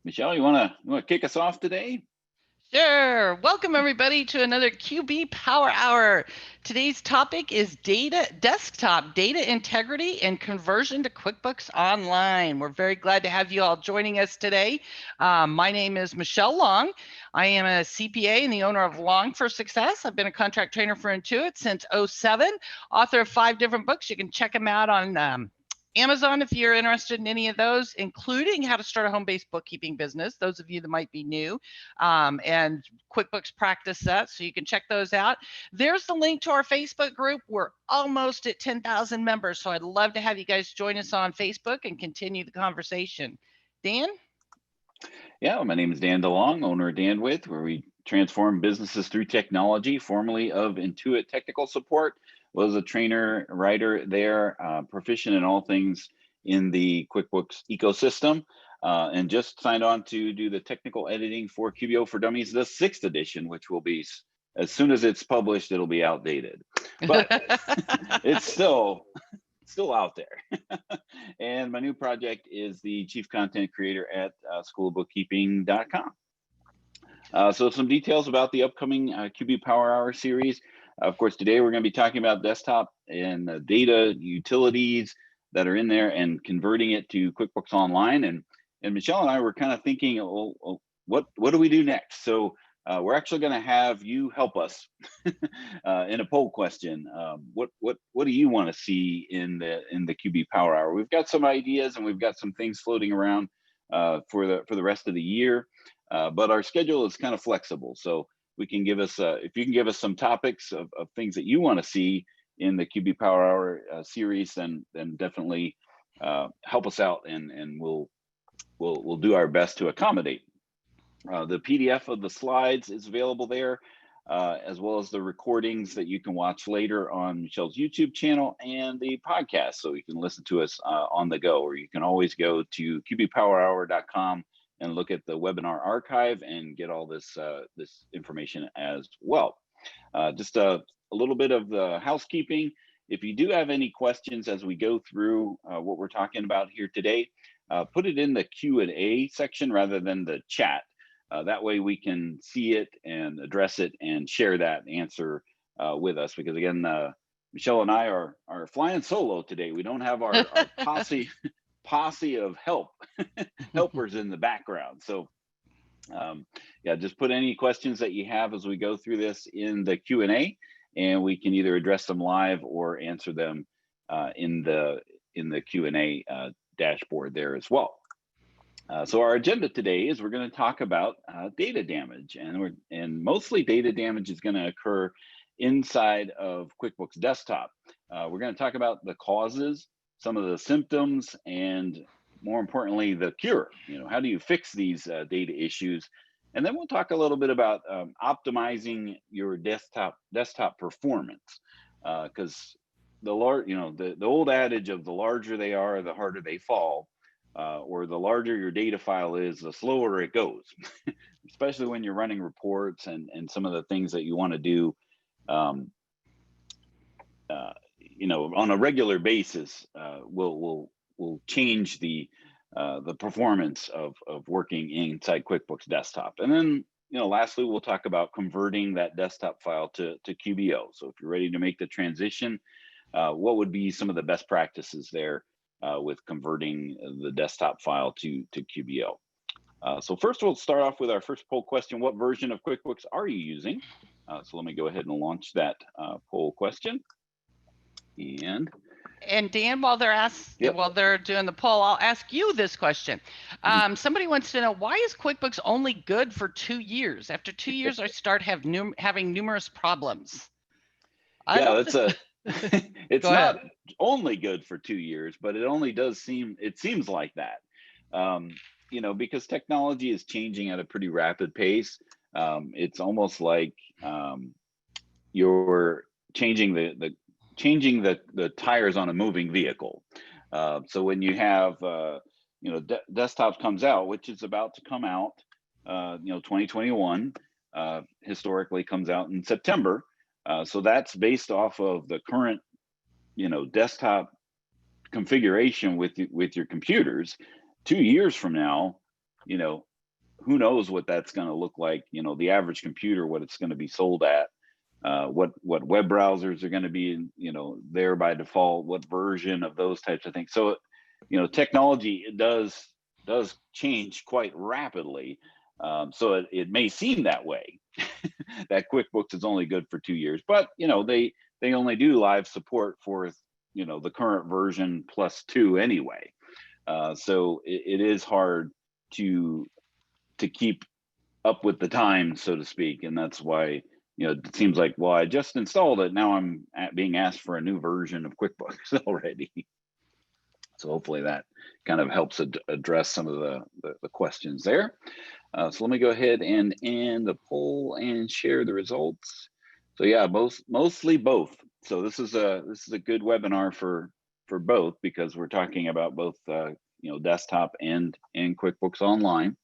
Michelle, you want to kick us off today? Sure. Welcome everybody to another QB Power Hour. Today's topic is desktop data integrity and conversion to QuickBooks Online. We're very glad to have you all joining us today. My name is Michelle Long. I am a CPA and the owner of Long for Success. I've been a contract trainer for Intuit since '07, author of 5 different books. You can check them out on Amazon if you're interested in any of those, including how to start a home-based bookkeeping business, those of you that might be new, and QuickBooks practice set, so you can check those out. There's the link to our Facebook group. We're almost at 10,000 members, so I'd love to have you guys join us on Facebook and continue the conversation. Dan? Yeah, my name is Dan DeLong, owner of Danwith, where we transform businesses through technology, formerly of Intuit Technical Support. Was a trainer, writer there, proficient in all things in the QuickBooks ecosystem, and just signed on to do the technical editing for QBO for Dummies, the 6th edition, which will be, as soon as it's published, it'll be outdated. But it's still out there. And my new project is the chief content creator at schoolofbookkeeping.com. So some details about the upcoming QB Power Hour series. Of course, today we're going to be talking about desktop and data utilities that are in there and converting it to QuickBooks Online. And Michelle and I were kind of thinking, well, what do we do next? So we're actually going to have you help us in a poll question. What do you want to see in the QB Power Hour? We've got some ideas and we've got some things floating around for the rest of the year, but our schedule is kind of flexible. So we can give us if you can give us some topics of things that you want to see in the QB Power Hour series, then definitely help us out, and we'll do our best to accommodate. The PDF of the slides is available there, as well as the recordings that you can watch later on Michelle's YouTube channel and the podcast, so you can listen to us on the go. Or you can always go to qbpowerhour.com and look at the webinar archive and get all this information as well. Just a little bit of the housekeeping. If you do have any questions as we go through what we're talking about here today, put it in the Q&A section rather than the chat. That way we can see it and address it and share that answer with us, because again, Michelle and I are flying solo today. We don't have our posse of helpers in the background. So yeah, just put any questions that you have as we go through this in the Q&A, and we can either address them live or answer them in the Q&A dashboard there as well. So our agenda today is we're going to talk about data damage, and mostly data damage is going to occur inside of QuickBooks Desktop. We're going to talk about the causes, some of the symptoms, and more importantly, the cure. How do you fix these data issues? And then we'll talk a little bit about optimizing your desktop performance, because the old adage of the larger they are, the harder they fall. Or the larger your data file is, the slower it goes, especially when you're running reports and some of the things that you want to do, on a regular basis, will change the performance of working inside QuickBooks Desktop. And then, lastly, we'll talk about converting that desktop file to QBO. So if you're ready to make the transition, what would be some of the best practices there with converting the desktop file to QBO. So first, we'll start off with our first poll question. What version of QuickBooks are you using? So let me go ahead and launch that poll question. And Dan, while they're doing the poll, I'll ask you this question. Somebody wants to know, why is QuickBooks only good for 2 years? After 2 years, I start having numerous problems. It's not only good for 2 years, but it seems like that, because technology is changing at a pretty rapid pace. It's almost like you're changing the tires on a moving vehicle. So when you have desktop comes out, which is about to come out, 2021 historically comes out in September. So that's based off of the current, desktop configuration with your computers. 2 years from now, who knows what that's going to look like, the average computer, what it's going to be sold at, what web browsers are going to be, there by default, what version of those types of things. So, technology, it does change quite rapidly. So it may seem that way, that QuickBooks is only good for 2 years, but they only do live support for the current version plus 2 anyway. So it is hard to keep up with the time, so to speak, and that's why it seems like, well, I just installed it, now I'm being asked for a new version of QuickBooks already. So hopefully that kind of helps address some of the questions there. So let me go ahead and end the poll and share the results. So yeah, mostly both. So this is a good webinar for both, because we're talking about both desktop and QuickBooks Online.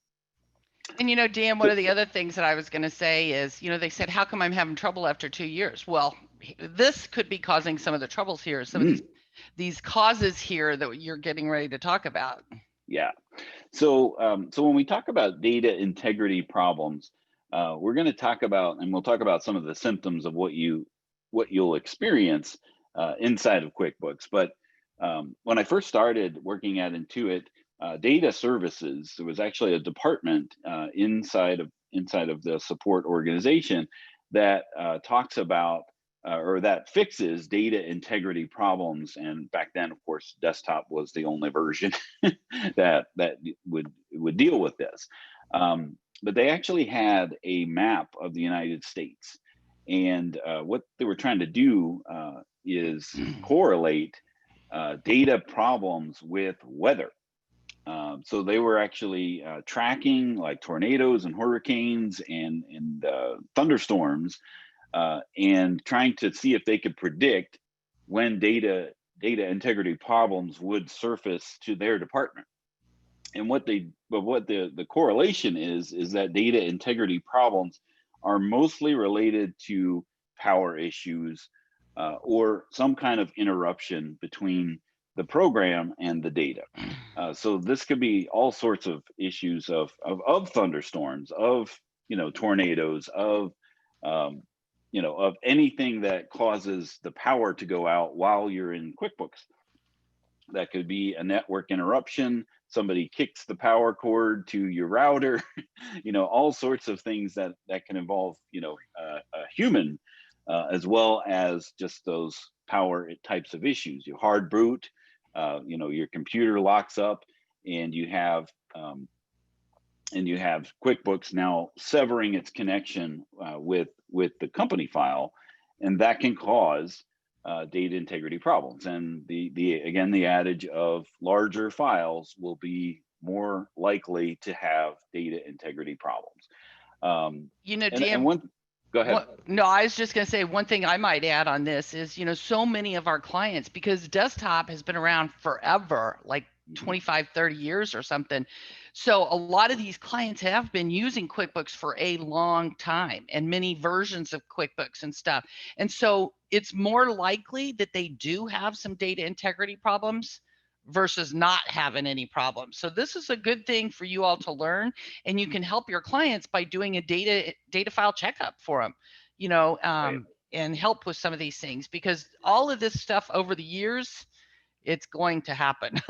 And Dan, one of the other things that I was going to say is, they said, how come I'm having trouble after 2 years? Well, this could be causing some of the troubles here, some of these causes here that you're getting ready to talk about. Yeah. So when we talk about data integrity problems, we're going to talk about, and we'll talk about some of the symptoms of what you'll experience inside of QuickBooks. But when I first started working at Intuit, data services, there was actually a department inside of the support organization that talks about or that fixes data integrity problems. And back then, of course, desktop was the only version that would deal with this. But they actually had a map of the United States, and what they were trying to do is correlate data problems with weather. So they were actually tracking like tornadoes and hurricanes and thunderstorms, and trying to see if they could predict when data integrity problems would surface to their department. And what the correlation is that data integrity problems are mostly related to power issues or some kind of interruption between the program and the data. So this could be all sorts of issues of thunderstorms, of tornadoes, of of anything that causes the power to go out while you're in QuickBooks. That could be a network interruption, somebody kicks the power cord to your router, all sorts of things that can involve a human, as well as just those power types of issues. You hard boot, your computer locks up, and you have QuickBooks now severing its connection with the company file, and that can cause data integrity problems. And the adage of larger files will be more likely to have data integrity problems. Dan, go ahead. No, I was just going to say, one thing I might add on this is, so many of our clients, because desktop has been around forever, like 25, 30 years or something. So a lot of these clients have been using QuickBooks for a long time, and many versions of QuickBooks and stuff. And so it's more likely that they do have some data integrity problems versus not having any problems. So this is a good thing for you all to learn, and you can help your clients by doing a data file checkup for them, Right. and help with some of these things, because all of this stuff over the years, it's going to happen.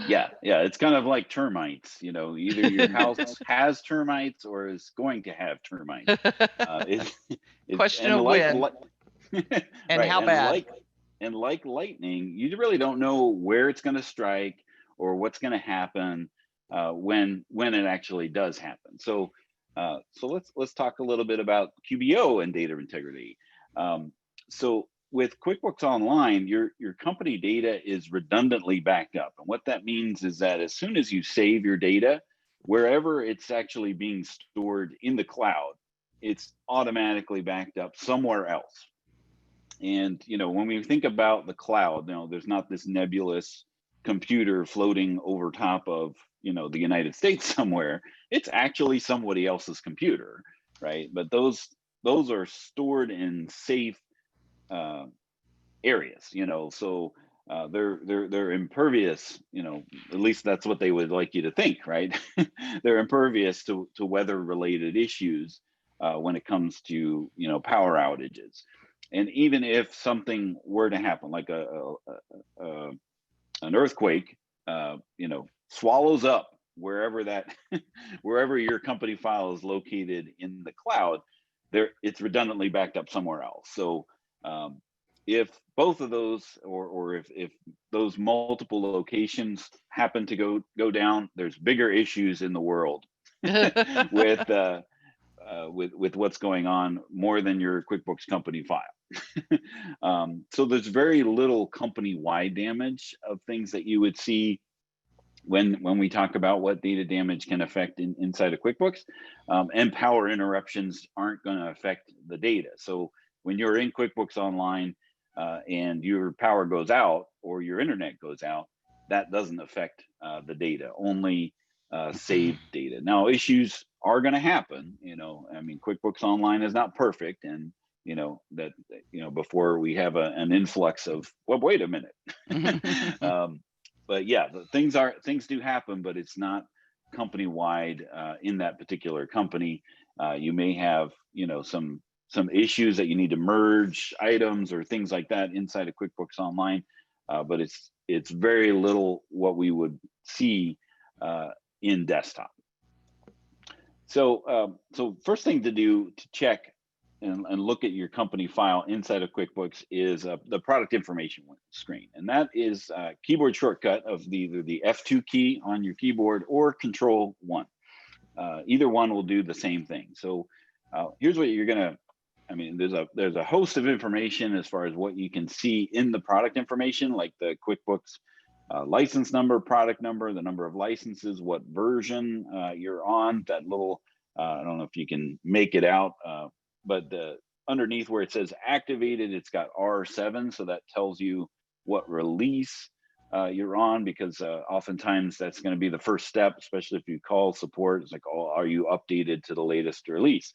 Yeah, it's kind of like termites. Either your house has termites or is going to have termites. Question of when and right, how bad. And like lightning, you really don't know where it's going to strike or what's going to happen when it actually does happen. So let's talk a little bit about QBO and data integrity. So with QuickBooks Online, your company data is redundantly backed up. And what that means is that as soon as you save your data, wherever it's actually being stored in the cloud, it's automatically backed up somewhere else. And when we think about the cloud, there's not this nebulous computer floating over top of the United States somewhere. It's actually somebody else's computer, right? But those are stored in safe areas, so they're impervious, at least that's what they would like you to think, right? They're impervious to weather related issues when it comes to power outages. And even if something were to happen, like a an earthquake, swallows up wherever that wherever your company file is located in the cloud, it's redundantly backed up somewhere else. So if both of those, or if those multiple locations happen to go down, there's bigger issues in the world with with what's going on, more than your QuickBooks company file. So there's very little company-wide damage of things that you would see when we talk about what data damage can affect inside of QuickBooks. And power interruptions aren't going to affect the data. So when you're in QuickBooks Online and your power goes out or your internet goes out, that doesn't affect the data, only saved data. Now, issues are going to happen. I mean, QuickBooks Online is not perfect, and before we have an influx of, well, wait a minute. But yeah, things do happen, but it's not company wide in that particular company. You may have some issues that you need to merge items or things like that inside of QuickBooks Online, but it's very little what we would see in desktop. So first thing to do to check and look at your company file inside of QuickBooks is the product information screen. And that is a keyboard shortcut of either the F2 key on your keyboard or Control 1. Either one will do the same thing. So here's what you're gonna, there's a host of information as far as what you can see in the product information, like the QuickBooks license number, product number, the number of licenses, what version you're on, that little, I don't know if you can make it out, but underneath where it says activated, it's got R7, so that tells you what release you're on, because oftentimes that's going to be the first step, especially if you call support. It's like, oh, are you updated to the latest release?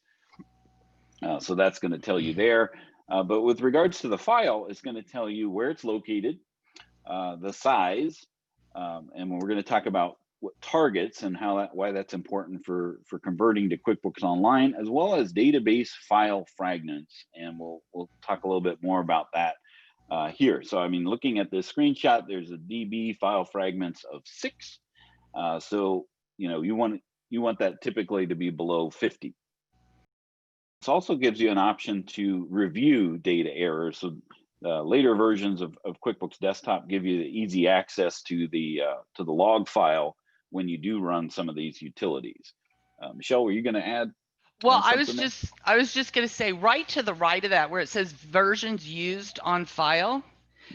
So that's going to tell you there. But with regards to the file, it's going to tell you where it's located, the size, and we're going to talk about what targets and why that's important for converting to QuickBooks Online, as well as database file fragments, and we'll talk a little bit more about that here. So looking at this screenshot, there's a DB file fragments of 6. So you want that typically to be below 50. This also gives you an option to review data errors. So later versions of QuickBooks Desktop give you the easy access to the log file when you do run some of these utilities. Michelle, were you going to add? Well, I was just going to say, right to the right of that, where it says versions used on file.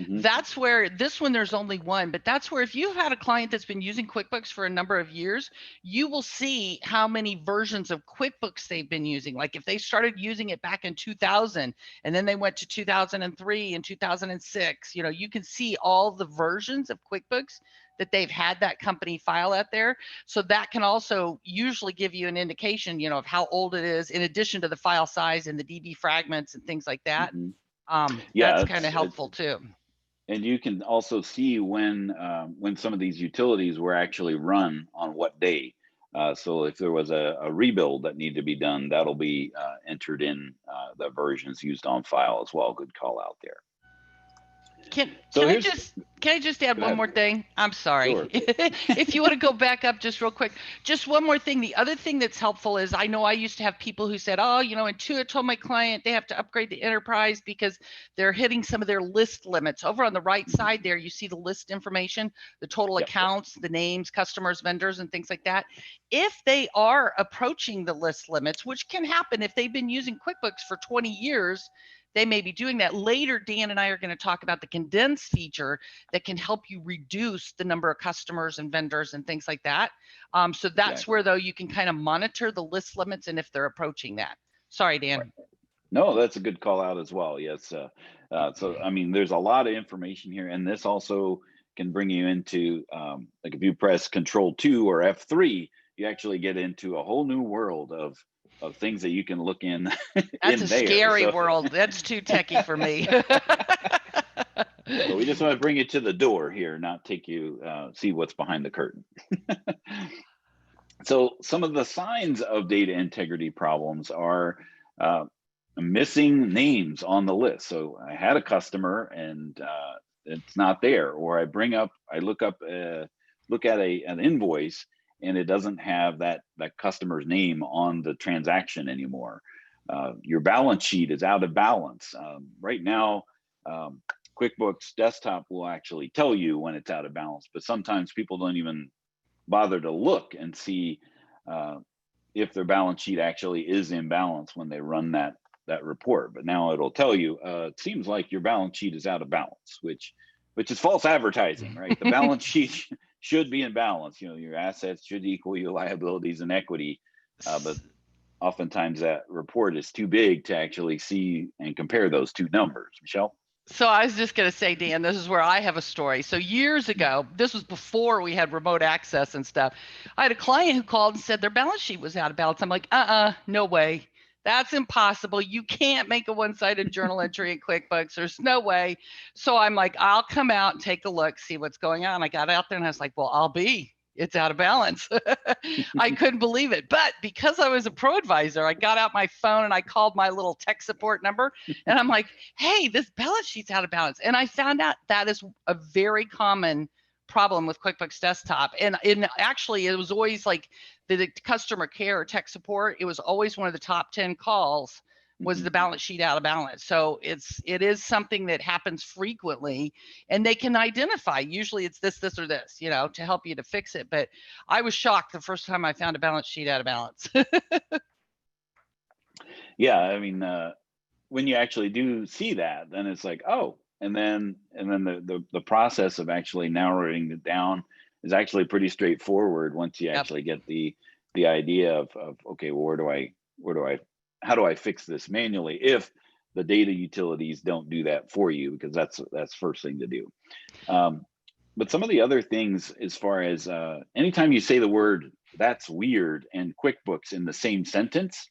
That's where this one, there's only one, but that's where if you've had a client that's been using QuickBooks for a number of years, you will see how many versions of QuickBooks they've been using. Like if they started using it back in 2000 and then they went to 2003 and 2006, you can see all the versions of QuickBooks that they've had that company file out there. So that can also usually give you an indication, of how old it is, in addition to the file size and the DB fragments and things like that. Yeah, that's kind of helpful too. And you can also see when some of these utilities were actually run on what day. So if there was a rebuild that needed to be done, that'll be entered in the versions used on file as well. Good call out there. Can I just add one more thing? I'm sorry. Sure. If you want to go back up just real quick, just one more thing. The other thing that's helpful is, I know I used to have people who said, oh, Intuit told my client they have to upgrade to Enterprise because they're hitting some of their list limits. Over on the right side there, you see the list information, the total accounts, the names, customers, vendors, and things like that. If they are approaching the list limits, which can happen if they've been using QuickBooks for 20 years, they may be doing that. Later, Dan and I are going to talk about the condense feature that can help you reduce the number of customers and vendors and things like that. So that's where, though, you can kind of monitor the list limits and if they're approaching that. Sorry, Dan. Right. No, that's a good call out as well. Yes. So, there's a lot of information here, and this also can bring you into, like if you press Control 2 or F3, you actually get into a whole new world of things that you can look in. That's a scary world. That's too techy for me. So we just want to bring you to the door here, not take you see what's behind the curtain. So some of the signs of data integrity problems are uh, missing names on the list. So I had a customer and it's not there, or I look at an invoice and it doesn't have that customer's name on the transaction anymore. Your balance sheet is out of balance. Right now, QuickBooks Desktop will actually tell you when it's out of balance, but sometimes people don't even bother to look and see uh, if their balance sheet actually is in balance when they run that report. But now it'll tell you, it seems like your balance sheet is out of balance, which is false advertising, right? The balance sheet should be in balance. You know, your assets should equal your liabilities and equity, but oftentimes that report is too big to actually see and compare those two numbers. Michelle? So I was just going to say, Dan, this is where I have a story. So years ago, this was before we had remote access and stuff. I had a client who called and said their balance sheet was out of balance. I'm like, no way. That's impossible. You can't make a one-sided journal entry in QuickBooks. There's no way. So I'm like, I'll come out and take a look, see what's going on. I got out there and I was like, well, it's out of balance. I couldn't believe it. But because I was a ProAdvisor, I got out my phone and I called my little tech support number. And I'm like, hey, this balance sheet's out of balance. And I found out that is a very common problem with QuickBooks Desktop. And actually, it was always like the customer care or tech support. It was always one of the top 10 calls was the balance sheet out of balance. So it is something that happens frequently, and they can identify. Usually it's this, or this, to help you to fix it. But I was shocked the first time I found a balance sheet out of balance. Yeah, I mean, when you actually do see that, then it's like, oh, and then the process of actually narrowing it down is actually pretty straightforward once you actually get the idea of okay, well, how do I fix this manually if the data utilities don't do that for you, because that's first thing to do. But some of the other things, as far as anytime you say the word "that's weird" and QuickBooks in the same sentence,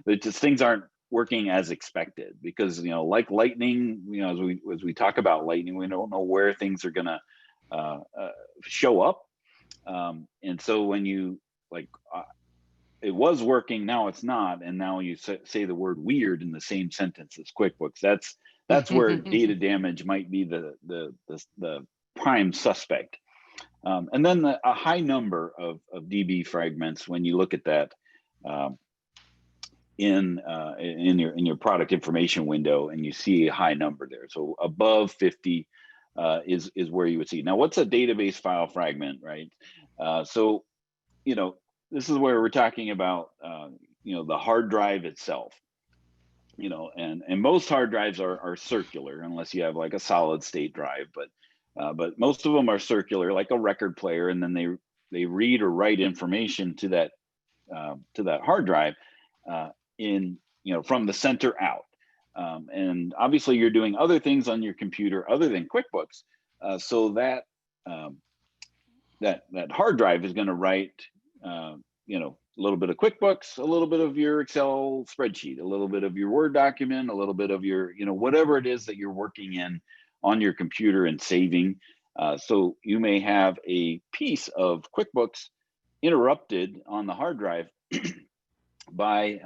that just things aren't working as expected, because like lightning, as we talk about lightning, we don't know where things are going to show up, and so when you it was working, now it's not, and now you say the word weird in the same sentence as QuickBooks, that's where data damage might be the prime suspect. And then a high number of DB fragments, when you look at that in your product information window, and you see a high number there. So above 50 is where you would see. Now, what's a database file fragment, right? So this is where we're talking about the hard drive itself. And most hard drives are circular, unless you have like a solid state drive, but most of them are circular, like a record player, and then they read or write information to that hard drive from the center out. And obviously you're doing other things on your computer other than QuickBooks, so that hard drive is going to write a little bit of QuickBooks, a little bit of your Excel spreadsheet, a little bit of your Word document, a little bit of your whatever it is that you're working in on your computer and saving. So you may have a piece of QuickBooks interrupted on the hard drive by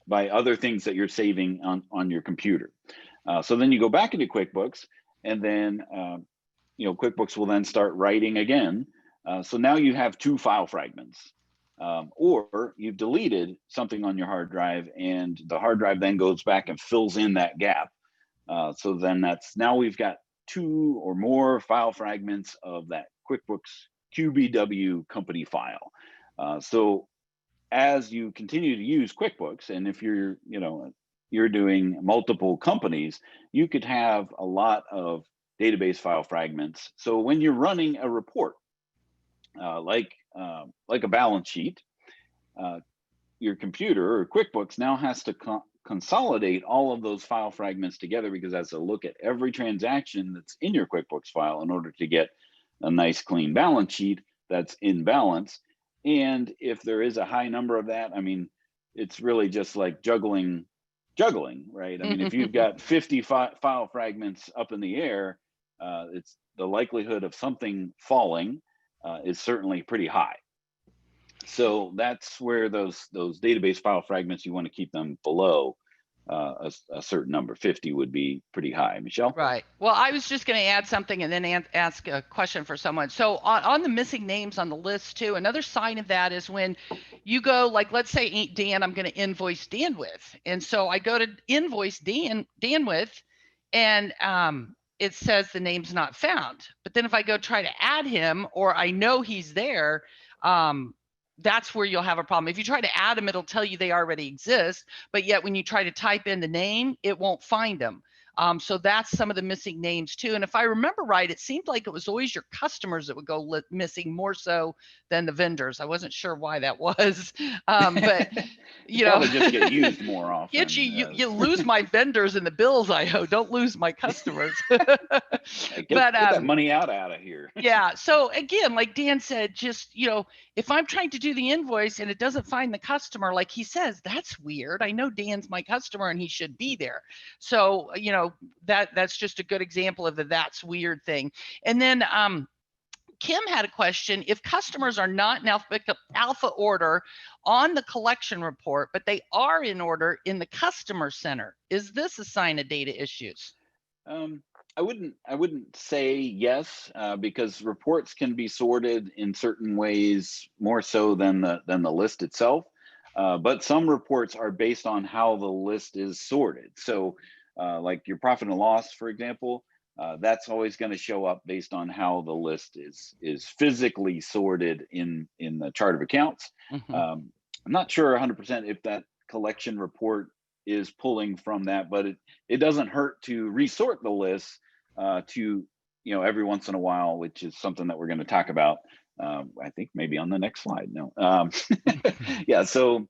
other things that you're saving on your computer. So then you go back into QuickBooks, and then QuickBooks will then start writing again. So now you have two file fragments, or you've deleted something on your hard drive, and the hard drive then goes back and fills in that gap. So then now we've got two or more file fragments of that QuickBooks QBW company file. So as you continue to use QuickBooks, and if you're doing multiple companies, you could have a lot of database file fragments. So when you're running a report, like a balance sheet, your computer or QuickBooks now has to consolidate all of those file fragments together, because that's a look at every transaction that's in your QuickBooks file in order to get a nice clean balance sheet that's in balance. And if there is a high number of that, I mean, it's really just like juggling juggling, right? I mean, if you've got 50 file fragments up in the air, it's the likelihood of something falling is certainly pretty high. So that's where those database file fragments, you want to keep them below a certain number. 50 would be pretty high. Michelle? Right. Well, I was just going to add something and then ask a question for someone. So on the missing names on the list too, another sign of that is when you go, like, let's say Dan, I'm going to invoice Dan with. And so I go to invoice Dan with, and it says the name's not found. But then if I go try to add him, or I know he's there, that's where you'll have a problem. If you try to add them, it'll tell you they already exist. But yet when you try to type in the name, it won't find them. So that's some of the missing names too. And if I remember right, it seemed like it was always your customers that would go missing more so than the vendors. I wasn't sure why that was, but you know, probably just get used more often. You lose my vendors in the bills I owe. Don't lose my customers. Get that money out of here. Yeah. So again, like Dan said, just, if I'm trying to do the invoice and it doesn't find the customer, like he says, that's weird. I know Dan's my customer and he should be there. So, that's just a good example of the that's weird thing. And then Kim had a question. If customers are not in alpha order on the collection report, but they are in order in the customer center, is this a sign of data issues? I wouldn't say yes, because reports can be sorted in certain ways more so than the list itself. But some reports are based on how the list is sorted. So like your profit and loss, for example, that's always going to show up based on how the list is physically sorted in the chart of accounts. Mm-hmm. I'm not sure 100% if that collection report is pulling from that, but it doesn't hurt to resort the list to every once in a while, which is something that we're going to talk about. I think maybe on the next slide. No, yeah. So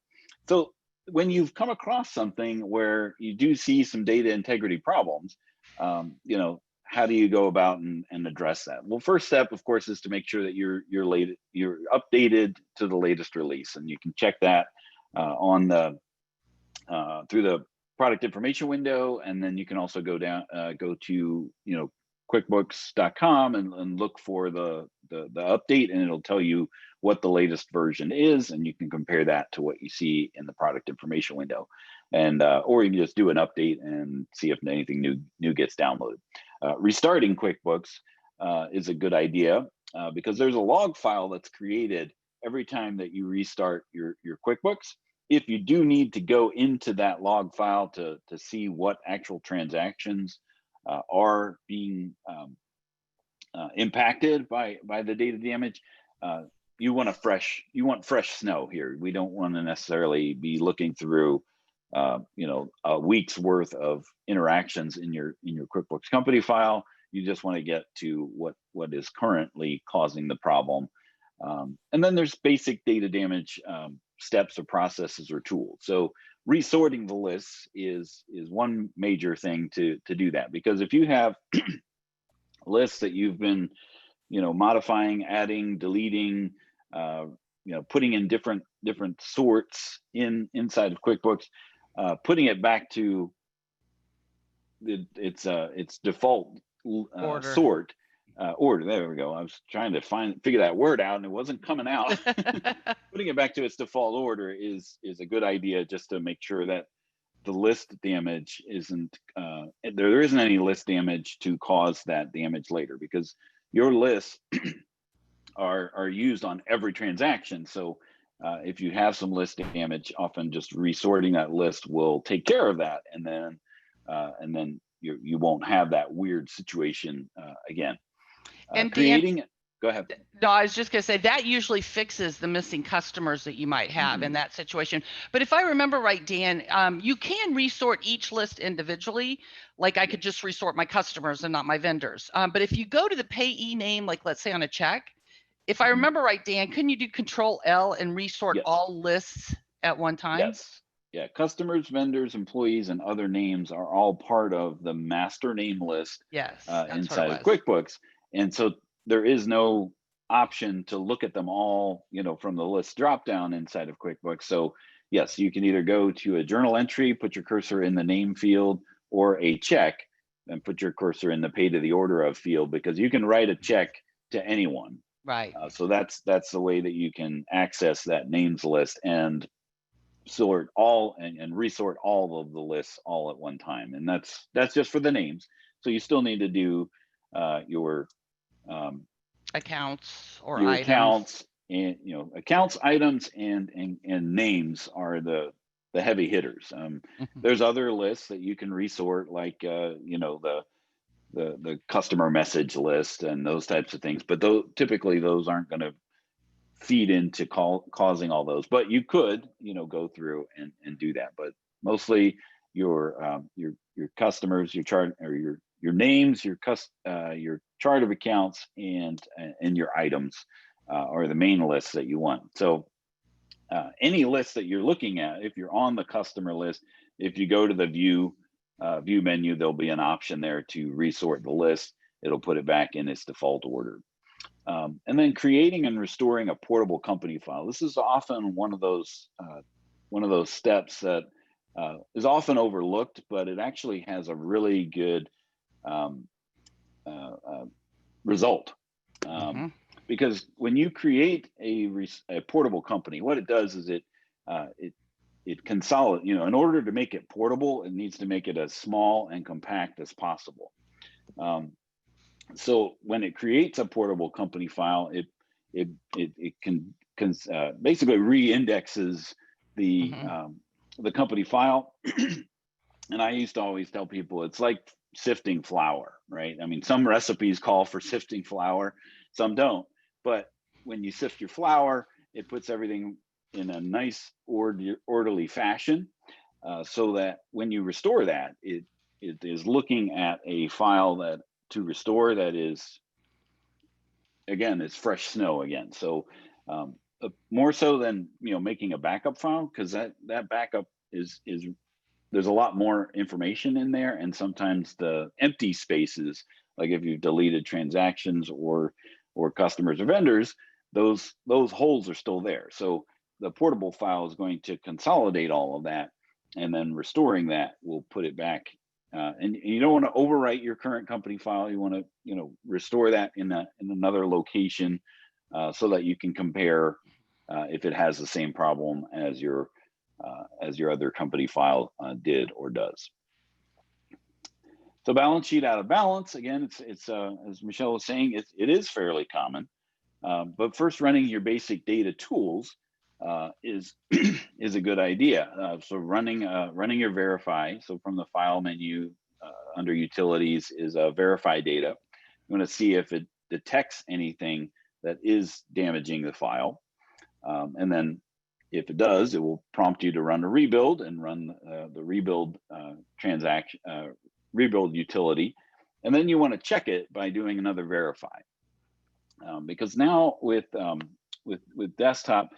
when you've come across something where you do see some data integrity problems, how do you go about and address that? Well, first step, of course, is to make sure that you're updated to the latest release, and you can check that on the through the product information window, and then you can also go to QuickBooks.com and look for the update, and it'll tell you what the latest version is, and you can compare that to what you see in the product information window, and or you can just do an update and see if anything new gets downloaded. Restarting QuickBooks is a good idea because there's a log file that's created every time that you restart your QuickBooks. If you do need to go into that log file to see what actual transactions are being impacted by the data damage, you want fresh snow here. We don't want to necessarily be looking through a week's worth of interactions in your QuickBooks company file. You just want to get to what is currently causing the problem. And then there's basic data damage steps or processes or tools. So resorting the lists is one major thing to do that, because if you have lists that you've been modifying, adding, deleting, putting in different sorts inside of QuickBooks, putting it back to its default sort order. There we go. I was trying to figure that word out and it wasn't coming out. Putting it back to its default order is a good idea, just to make sure that the list damage isn't there isn't any list damage to cause that damage later, because your lists are used on every transaction. So if you have some list damage, often just resorting that list will take care of that, and then you won't have that weird situation again. And creating go ahead. No, I was just going to say that usually fixes the missing customers that you might have in that situation. But if I remember right, Dan, you can resort each list individually. Like I could just resort my customers and not my vendors. But if you go to the payee name, like let's say on a check, if I remember right, Dan, couldn't you do Control L and resort all lists at one time? Yes. Yeah, customers, vendors, employees, and other names are all part of the master name list inside of QuickBooks. And so there is no option to look at them all, from the list drop down inside of QuickBooks. So yes, you can either go to a journal entry, put your cursor in the name field, or a check and put your cursor in the pay to the order of field, because you can write a check to anyone. Right. So that's the way that you can access that names list and sort all and resort all of the lists all at one time. And that's just for the names. So you still need to do your Accounts or your items. accounts, and accounts, items, and names are the heavy hitters. There's other lists that you can resort, like the customer message list and those types of things, but typically those aren't going to feed into causing all those. But you could go through and do that. But mostly your customers, your chart, or your names, your chart of accounts, and your items are the main lists that you want. So any list that you're looking at, if you're on the customer list, if you go to the view menu, there'll be an option there to resort the list. It'll put it back in its default order. And then creating and restoring a portable company file. This is often one of those steps that is often overlooked, but it actually has a really good result. Because when you create a portable company, what it does is it consolidates. In order to make it portable, it needs to make it as small and compact as possible. So when it creates a portable company file, it can basically re-indexes the company file. And I used to always tell people it's like sifting flour, right? I mean, some recipes call for sifting flour, some don't. But when you sift your flour, it puts everything in a nice orderly fashion, so that when you restore that, it is looking at a file that to restore that is, again, it's fresh snow again. So more so than making a backup file, because that backup is there's a lot more information in there, and sometimes the empty spaces, like if you've deleted transactions or customers or vendors, those holes are still there. So the portable file is going to consolidate all of that, and then restoring that will put it back. And you don't want to overwrite your current company file. You want to restore that in another location, so that you can compare if it has the same problem as your other company file did or does. So balance sheet out of balance, again, it's as Michelle was saying, it is fairly common. But first, running your basic data tools is is a good idea. So running your verify. So from the file menu under utilities is verify data. You want to see if it detects anything that is damaging the file, and then if it does, it will prompt you to run a rebuild and run the rebuild transaction, rebuild utility. And then you want to check it by doing another verify. Because now with desktop,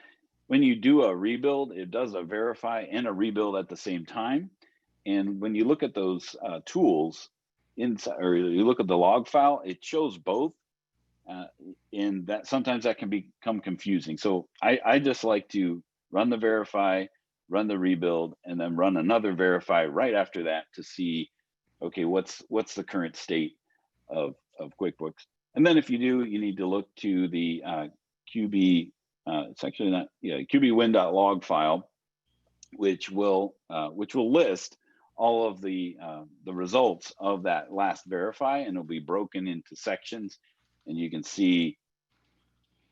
when you do a rebuild, it does a verify and a rebuild at the same time. And when you look at those tools inside, or you look at the log file, it shows both. And that sometimes that can become confusing. So I just like to run the verify, run the rebuild, and then run another verify right after that to see, okay, what's the current state of QuickBooks. And then if you do, you need to look to the QB, it's actually not, QBWin.log file, which will list all of the results of that last verify, and it'll be broken into sections, and you can see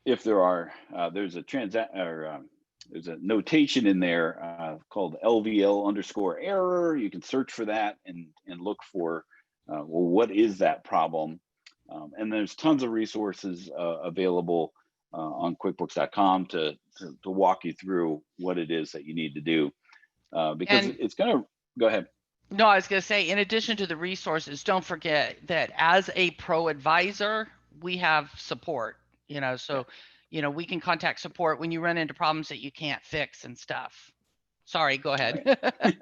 if there are there's a notation in there called LVL_error. You can search for that and look for well, what is that problem? And there's tons of resources available on QuickBooks.com to walk you through what it is that you need to do, because it's going to go ahead. No, I was going to say, in addition to the resources, don't forget that as a ProAdvisor, we have support. So we can contact support when you run into problems that you can't fix and stuff. Sorry, go ahead. Right.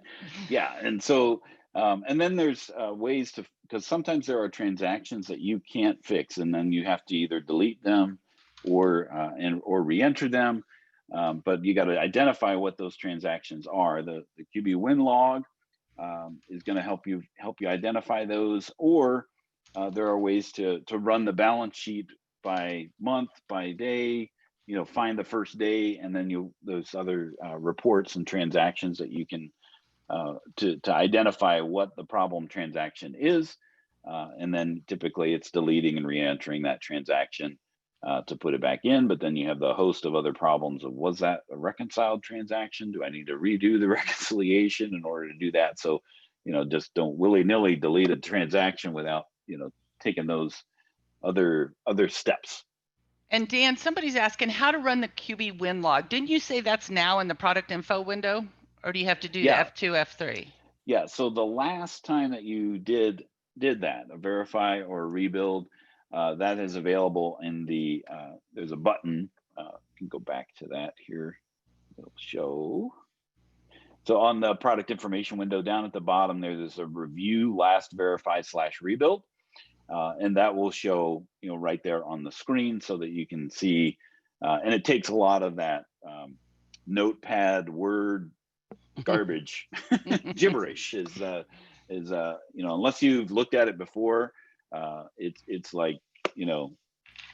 Yeah, and so and then there's ways to, because sometimes there are transactions that you can't fix, and then you have to either delete them or re-enter them. But you got to identify what those transactions are. The QB win log is going to help you identify those, or there are ways to run the balance sheet by month, by day. Find the first day, and then those other reports and transactions that you can to identify what the problem transaction is, and then typically it's deleting and re-entering that transaction to put it back in. But then you have the host of other problems of, was that a reconciled transaction? Do I need to redo the reconciliation in order to do that? So, just don't willy-nilly delete a transaction without, taking those other steps. And Dan, somebody's asking how to run the QB win log. Didn't you say that's now in the product info window, or do you have to do the F2, F3? Yeah. So the last time that you did that, a verify or rebuild, that is available in the, there's a button, you can go back to that here. It'll show. So on the product information window down at the bottom, there's a review last verify / rebuild. And that will show, right there on the screen so that you can see, and it takes a lot of that notepad word garbage gibberish is unless you've looked at it before, it's like,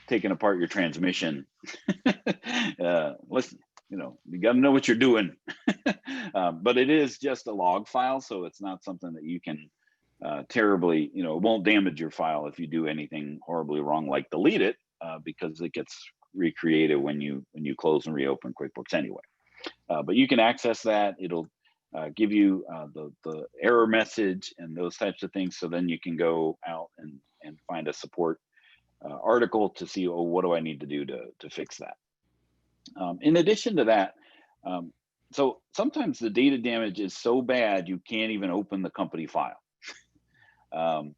taking apart your transmission. Listen, you got to know what you're doing. But it is just a log file, so it's not something that you can terribly, it won't damage your file if you do anything horribly wrong, like delete it, because it gets recreated when you close and reopen QuickBooks anyway. But you can access that. It'll give you the error message and those types of things. So then you can go out and find a support article to see, oh, what do I need to do to fix that? In addition to that, so sometimes the data damage is so bad you can't even open the company file. So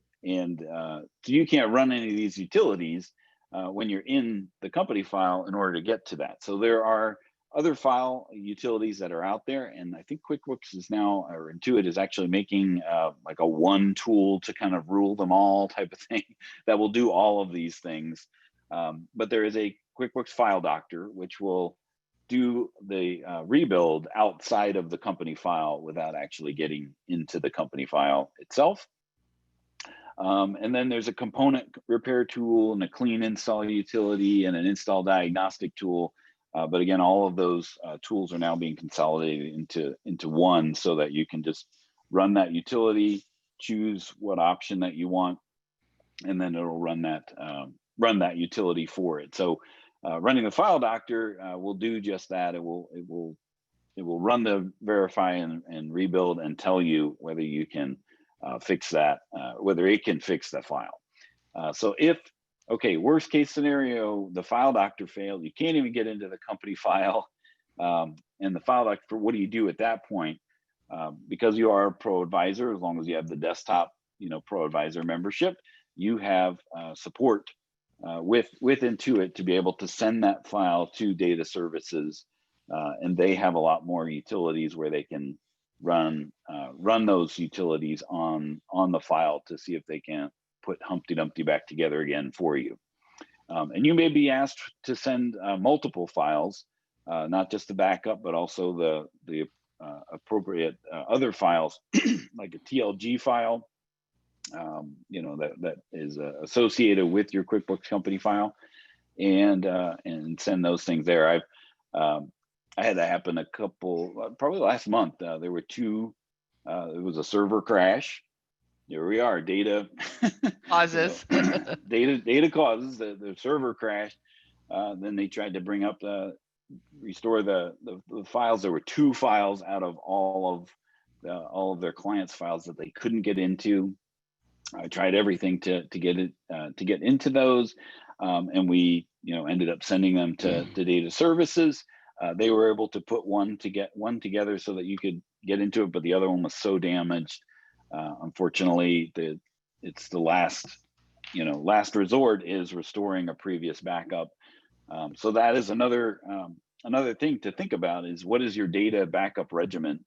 you can't run any of these utilities when you're in the company file in order to get to that. So there are other file utilities that are out there, and I think QuickBooks is now, or Intuit is actually making like a one tool to kind of rule them all type of thing that will do all of these things. But there is a QuickBooks File Doctor, which will do the rebuild outside of the company file without actually getting into the company file itself. And then there's a component repair tool and a clean install utility and an install diagnostic tool. But again, all of those tools are now being consolidated into one, so that you can just run that utility, choose what option that you want, and then it'll run that utility for it. So running the File Doctor will do just that. It will run the verify and rebuild and tell you whether you can fix that, whether it can fix the file. So if, okay, worst case scenario, the File Doctor failed, you can't even get into the company file, and the File Doctor, what do you do at that point? Because you are a ProAdvisor, as long as you have the desktop, ProAdvisor membership, you have support with Intuit to be able to send that file to data services, and they have a lot more utilities where they can run those utilities on the file to see if they can put Humpty Dumpty back together again for you. And you may be asked to send multiple files, not just the backup, but also the appropriate other files, like a TLG file, that is associated with your QuickBooks company file, and send those things there. I had that happen probably last month. There were two. It was a server crash. Here we are. Data causes. data causes the server crash. Then they tried to bring up restore the files. There were two files out of all of their clients' files that they couldn't get into. I tried everything to get into those, and we ended up sending them to data services. They were able to put one together so that you could get into it, but the other one was so damaged. Unfortunately, it's the last resort is restoring a previous backup. So that is another thing to think about, is what is your data backup regimen?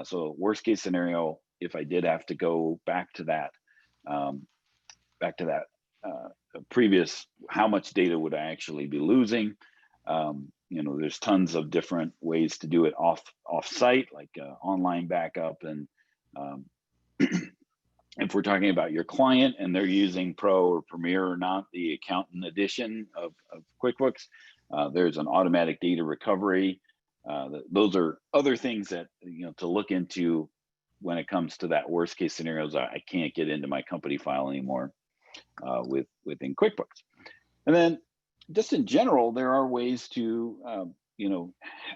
So worst case scenario, if I did have to go back to that previous, how much data would I actually be losing? there's tons of different ways to do it off site, like online backup. And if we're talking about your client and they're using Pro or Premier or not, the accountant edition of QuickBooks, there's an automatic data recovery. Those are other things that, to look into when it comes to that worst case scenarios. I can't get into my company file anymore within QuickBooks. And then just in general, there are ways to,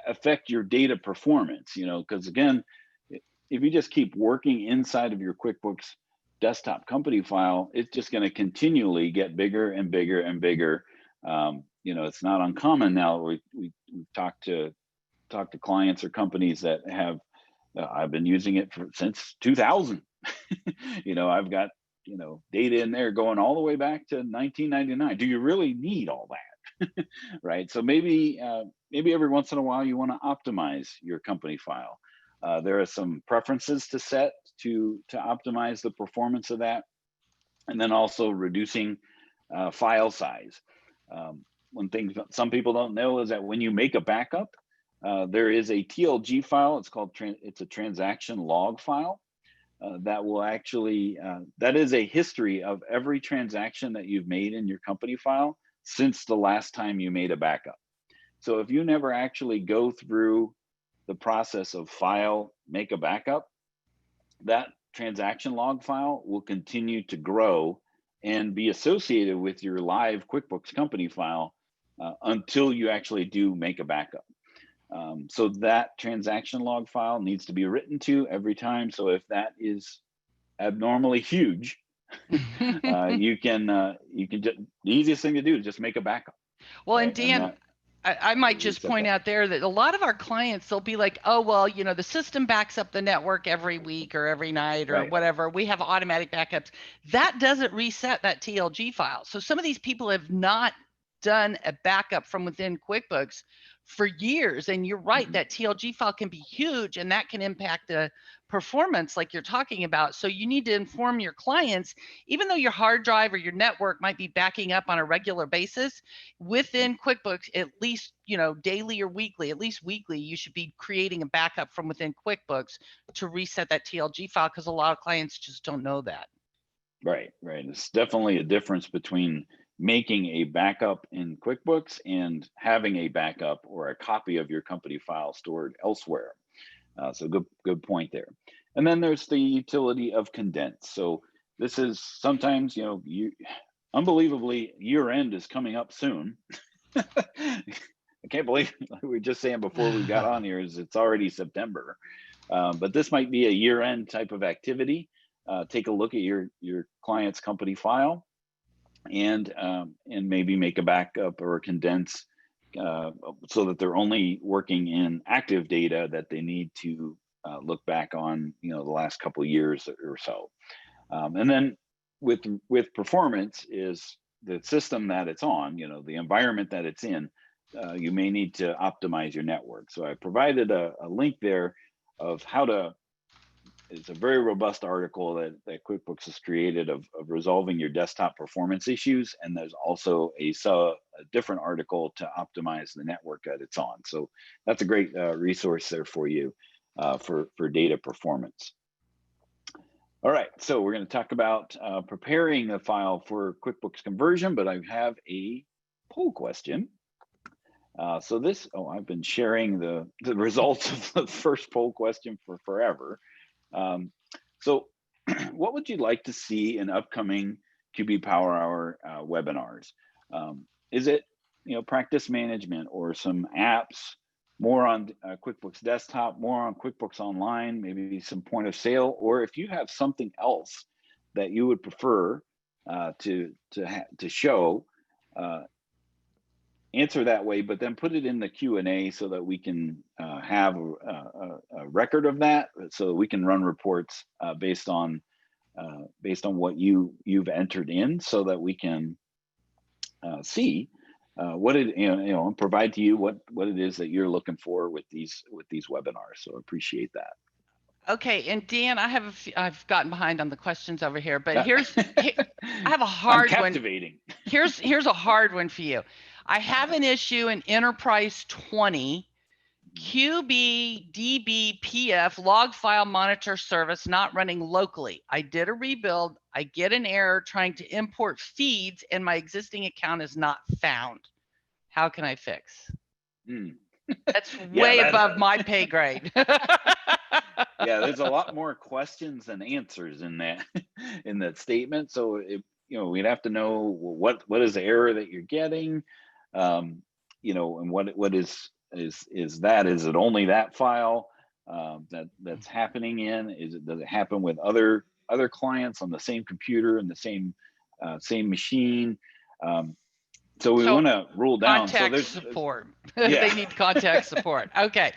affect your data performance, because again, if you just keep working inside of your QuickBooks desktop company file, it's just going to continually get bigger and bigger and bigger. It's not uncommon now. We talk to clients or companies that have, I've been using it since 2000. I've got, data in there going all the way back to 1999. Do you really need all that? Right. So maybe every once in a while you want to optimize your company file. There are some preferences to set to optimize the performance of that. And then also reducing file size. One thing some people don't know is that when you make a backup, there is a TLG file. It's a transaction log file that will actually, that is a history of every transaction that you've made in your company file since the last time you made a backup. So if you never actually go through the process of file, make a backup, that transaction log file will continue to grow and be associated with your live QuickBooks company file until you actually do make a backup. So that transaction log file needs to be written to every time. So if that is abnormally huge, you can just, the easiest thing to do is just make a backup. Well, right? and Dan, I might just point out there that a lot of our clients, they'll be like, oh, well, the system backs up the network every week or every night or whatever. We have automatic backups. That doesn't reset that TLG file. So some of these people have not done a backup from within QuickBooks for years. And you're right, that TLG file can be huge and that can impact the performance like you're talking about. So you need to inform your clients, even though your hard drive or your network might be backing up on a regular basis, within QuickBooks, at least, daily or weekly, at least weekly, you should be creating a backup from within QuickBooks to reset that TLG file, because a lot of clients just don't know that. Right. It's definitely a difference between making a backup in QuickBooks and having a backup or a copy of your company file stored elsewhere. So good point there. And then there's the utility of condense. So this is sometimes, unbelievably, year end is coming up soon. I can't believe we were just saying before we got on here is it's already September. But this might be a year end type of activity. Take a look at your client's company file and maybe make a backup or a condense so that they're only working in active data that they need to look back on, the last couple of years or so. And then with performance is the system that it's on, the environment that it's in. You may need to optimize your network. So I provided a link there of how to. It's a very robust article that QuickBooks has created of resolving your desktop performance issues. And there's also a different article to optimize the network that it's on. So that's a great resource there for you for data performance. All right, so we're going to talk about preparing the file for QuickBooks conversion, but I have a poll question. So this, I've been sharing the results of the first poll question for forever. So what would you like to see in upcoming QB Power Hour webinars? Is it, practice management or some apps, more on QuickBooks Desktop, more on QuickBooks Online, maybe some point of sale, or if you have something else that you would prefer to show, answer that way, but then put it in the Q&A so that we can have a record of that, so that we can run reports based on what you've entered in, so that we can see what it and provide to you what it is that you're looking for with these webinars. So appreciate that. Okay, and Dan, I've gotten behind on the questions over here, but I have a hard I'm captivating. one. Here's a hard one for you. I have an issue in Enterprise 20, QBDBPF log file monitor service not running locally. I did a rebuild. I get an error trying to import feeds and my existing account is not found. How can I fix? That's way above my pay grade. Yeah, there's a lot more questions than answers in that in that statement. So we'd have to know what is the error that you're getting, and what is that? Is it only that file that's happening in? Does it happen with other clients on the same computer and the same machine? So we want to rule down. Contact support. They need contact support. Okay.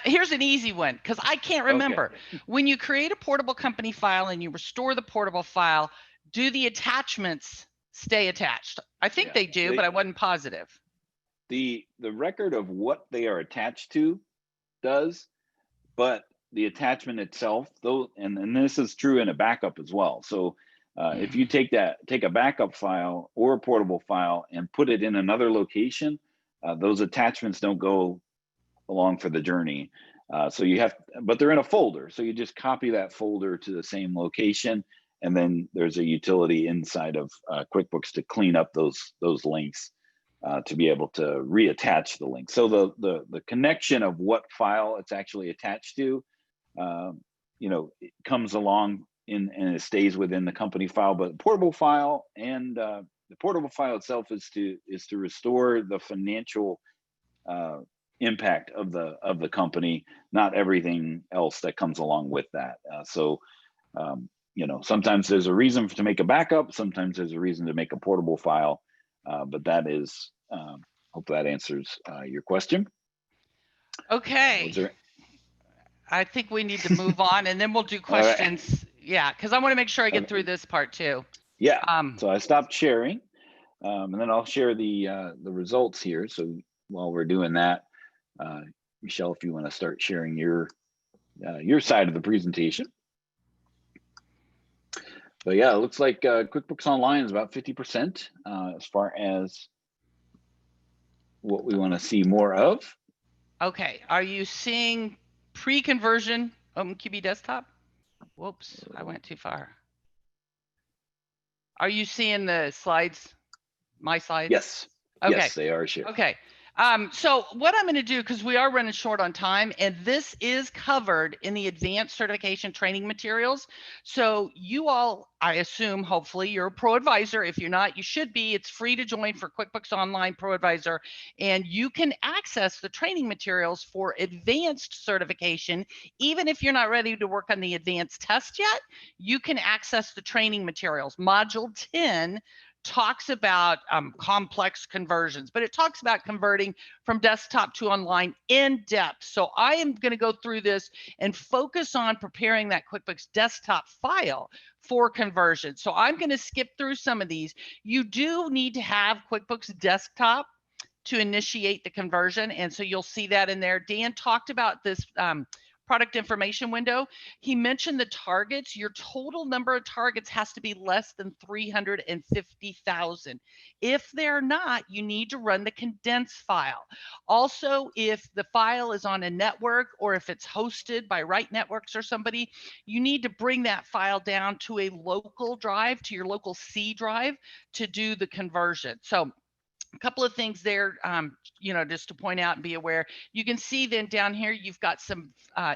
Here's an easy one because I can't remember. Okay. When you create a portable company file and you restore the portable file, do the attachments stay attached? I think they do, but I wasn't positive. The record of what they are attached to does, but the attachment itself, though, and this is true in a backup as well. So if you take a backup file or a portable file and put it in another location, those attachments don't go along for the journey. So but they're in a folder. So you just copy that folder to the same location, and then there's a utility inside of QuickBooks to clean up those links to be able to reattach the link. So the connection of what file it's actually attached to, it comes along and it stays within the company file, but portable file and the portable file itself is to restore the financial impact of the company, not everything else that comes along with that. Sometimes there's a reason to make a backup, sometimes there's a reason to make a portable file, but that is, hope that answers your question. Okay. I think we need to move on and then we'll do questions. Right. Yeah, because I want to make sure I get through this part too. Yeah. So I stopped sharing, and then I'll share the results here. So while we're doing that, Michelle, if you want to start sharing your side of the presentation. But yeah, it looks like QuickBooks Online is about 50% as far as what we want to see more of. Okay. Are you seeing pre-conversion QB desktop? Whoops, I went too far. Are you seeing the slides? My slides? Yes. Okay. Yes, they are shared. Okay. So what I'm going to do, because we are running short on time, and this is covered in the advanced certification training materials. So you all, I assume, hopefully you're a ProAdvisor. If you're not, you should be. It's free to join for QuickBooks Online ProAdvisor, and you can access the training materials for advanced certification. Even if you're not ready to work on the advanced test yet, you can access the training materials. Module 10 talks about complex conversions, but it talks about converting from desktop to online in depth. So I am going to go through this and focus on preparing that QuickBooks desktop file for conversion. So I'm going to skip through some of these. You do need to have QuickBooks desktop to initiate the conversion, and so you'll see that in there. Dan talked about this product information window. He mentioned the targets. Your total number of targets has to be less than 350,000. If they're not, you need to run the condensed file. Also, if the file is on a network or if it's hosted by Right Networks or somebody, you need to bring that file down to a local drive, to your local C drive, to do the conversion. So a couple of things there, just to point out and be aware. You can see then down here, you've got some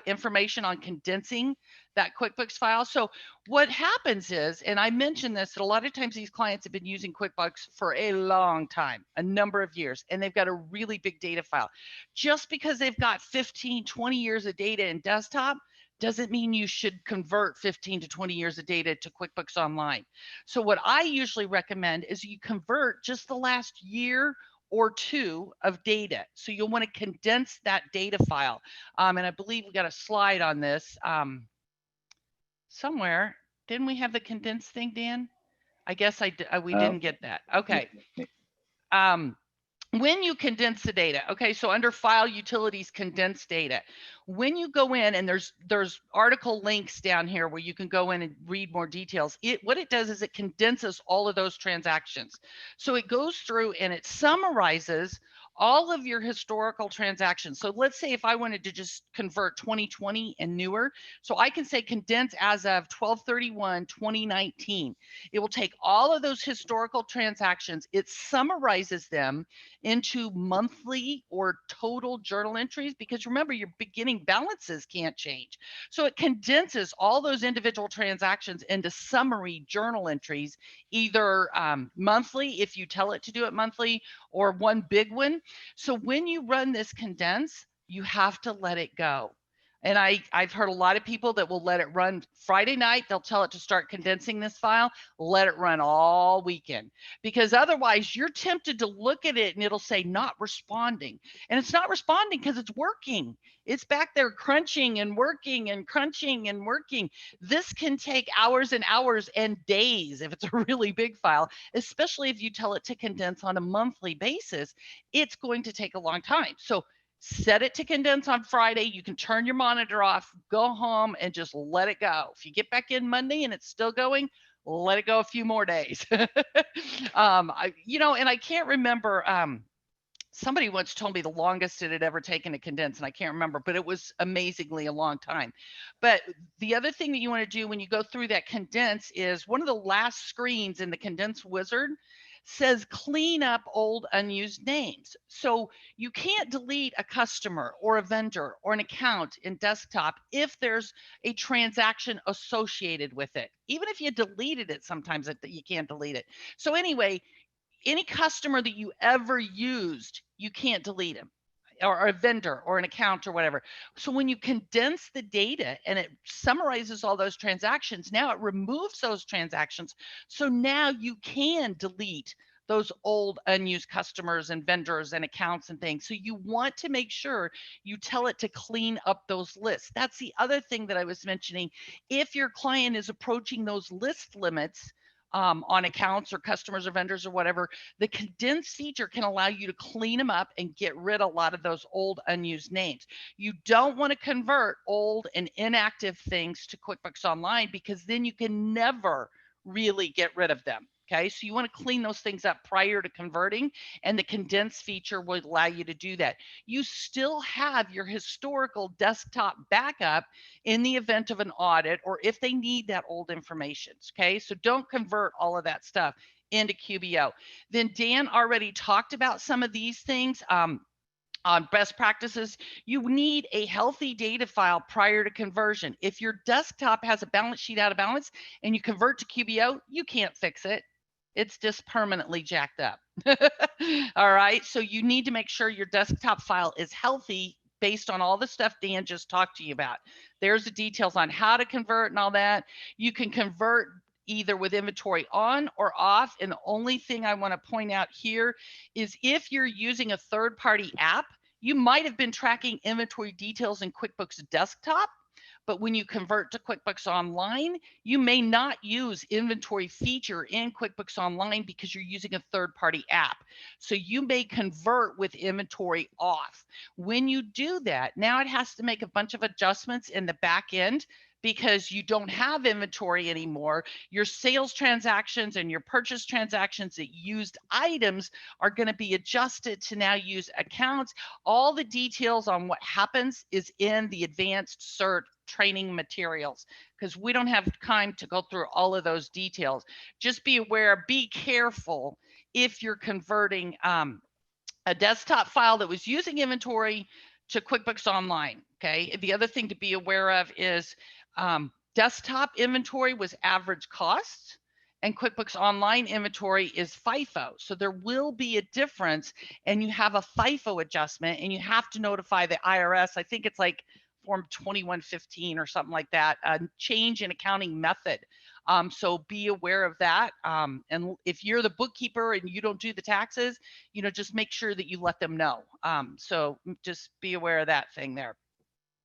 information on condensing that QuickBooks file. So what happens is, and I mentioned this, that a lot of times these clients have been using QuickBooks for a long time, a number of years, and they've got a really big data file. Just because they've got 15, 20 years of data in desktop doesn't mean you should convert 15 to 20 years of data to QuickBooks Online. So what I usually recommend is you convert just the last year or two of data. So you'll want to condense that data file. And I believe we got a slide on this somewhere. Didn't we have the condensed thing, Dan? I guess we didn't get that. Okay. when you condense the data, okay, so under file utilities, condense data. When you go in, and there's article links down here where you can go in and read more details. What it does is it condenses all of those transactions. So it goes through and it summarizes all of your historical transactions. So let's say if I wanted to just convert 2020 and newer, so I can say condense as of 12/31/2019. It will take all of those historical transactions, it summarizes them into monthly or total journal entries, because remember, your beginning balances can't change. So it condenses all those individual transactions into summary journal entries, either monthly if you tell it to do it monthly, or one big one. So when you run this condense, you have to let it go. And I've heard a lot of people that will let it run Friday night. They'll tell it to start condensing this file, let it run all weekend, because otherwise you're tempted to look at it and it'll say not responding. And it's not responding because it's working. It's back there crunching and working and crunching and working. This can take hours and hours and days if it's a really big file, especially if you tell it to condense on a monthly basis. It's going to take a long time. So set it to condense on Friday. You can turn your monitor off, go home, and just let it go. If you get back in Monday and it's still going, let it go a few more days. And I can't remember. Somebody once told me the longest it had ever taken to condense, and I can't remember, but it was amazingly a long time. But the other thing that you want to do when you go through that condense is one of the last screens in the condense wizard says clean up old unused names. So you can't delete a customer or a vendor or an account in desktop if there's a transaction associated with it. Even if you deleted it, sometimes you can't delete it. So anyway, any customer that you ever used, you can't delete them, or a vendor or an account or whatever. So when you condense the data and it summarizes all those transactions, now it removes those transactions. So now you can delete those old unused customers and vendors and accounts and things. So you want to make sure you tell it to clean up those lists. That's the other thing that I was mentioning. If your client is approaching those list limits, on accounts or customers or vendors or whatever, the condense feature can allow you to clean them up and get rid of a lot of those old unused names. You don't want to convert old and inactive things to QuickBooks Online, because then you can never really get rid of them. Okay, so you want to clean those things up prior to converting, and the condense feature will allow you to do that. You still have your historical desktop backup in the event of an audit or if they need that old information. Okay, so don't convert all of that stuff into QBO. Then Dan already talked about some of these things. On best practices, you need a healthy data file prior to conversion. If your desktop has a balance sheet out of balance and you convert to QBO, you can't fix it. It's just permanently jacked up. All right, so you need to make sure your desktop file is healthy based on all the stuff Dan just talked to you about. There's the details on how to convert and all that. You can convert either with inventory on or off. And the only thing I want to point out here is if you're using a third-party app, you might have been tracking inventory details in QuickBooks Desktop, but when you convert to QuickBooks Online, you may not use inventory feature in QuickBooks Online because you're using a third-party app. So you may convert with inventory off. When you do that, now it has to make a bunch of adjustments in the back end because you don't have inventory anymore. Your sales transactions and your purchase transactions that used items are going to be adjusted to now use accounts. All the details on what happens is in the advanced cert training materials, because we don't have time to go through all of those details. Just be aware, be careful if you're converting a desktop file that was using inventory to QuickBooks Online. Okay. The other thing to be aware of is desktop inventory was average cost, and QuickBooks Online inventory is FIFO. So there will be a difference, and you have a FIFO adjustment, and you have to notify the IRS. I think it's like Form 2115 or something like that, a change in accounting method. So be aware of that. And if you're the bookkeeper and you don't do the taxes, just make sure that you let them know. So just be aware of that thing there.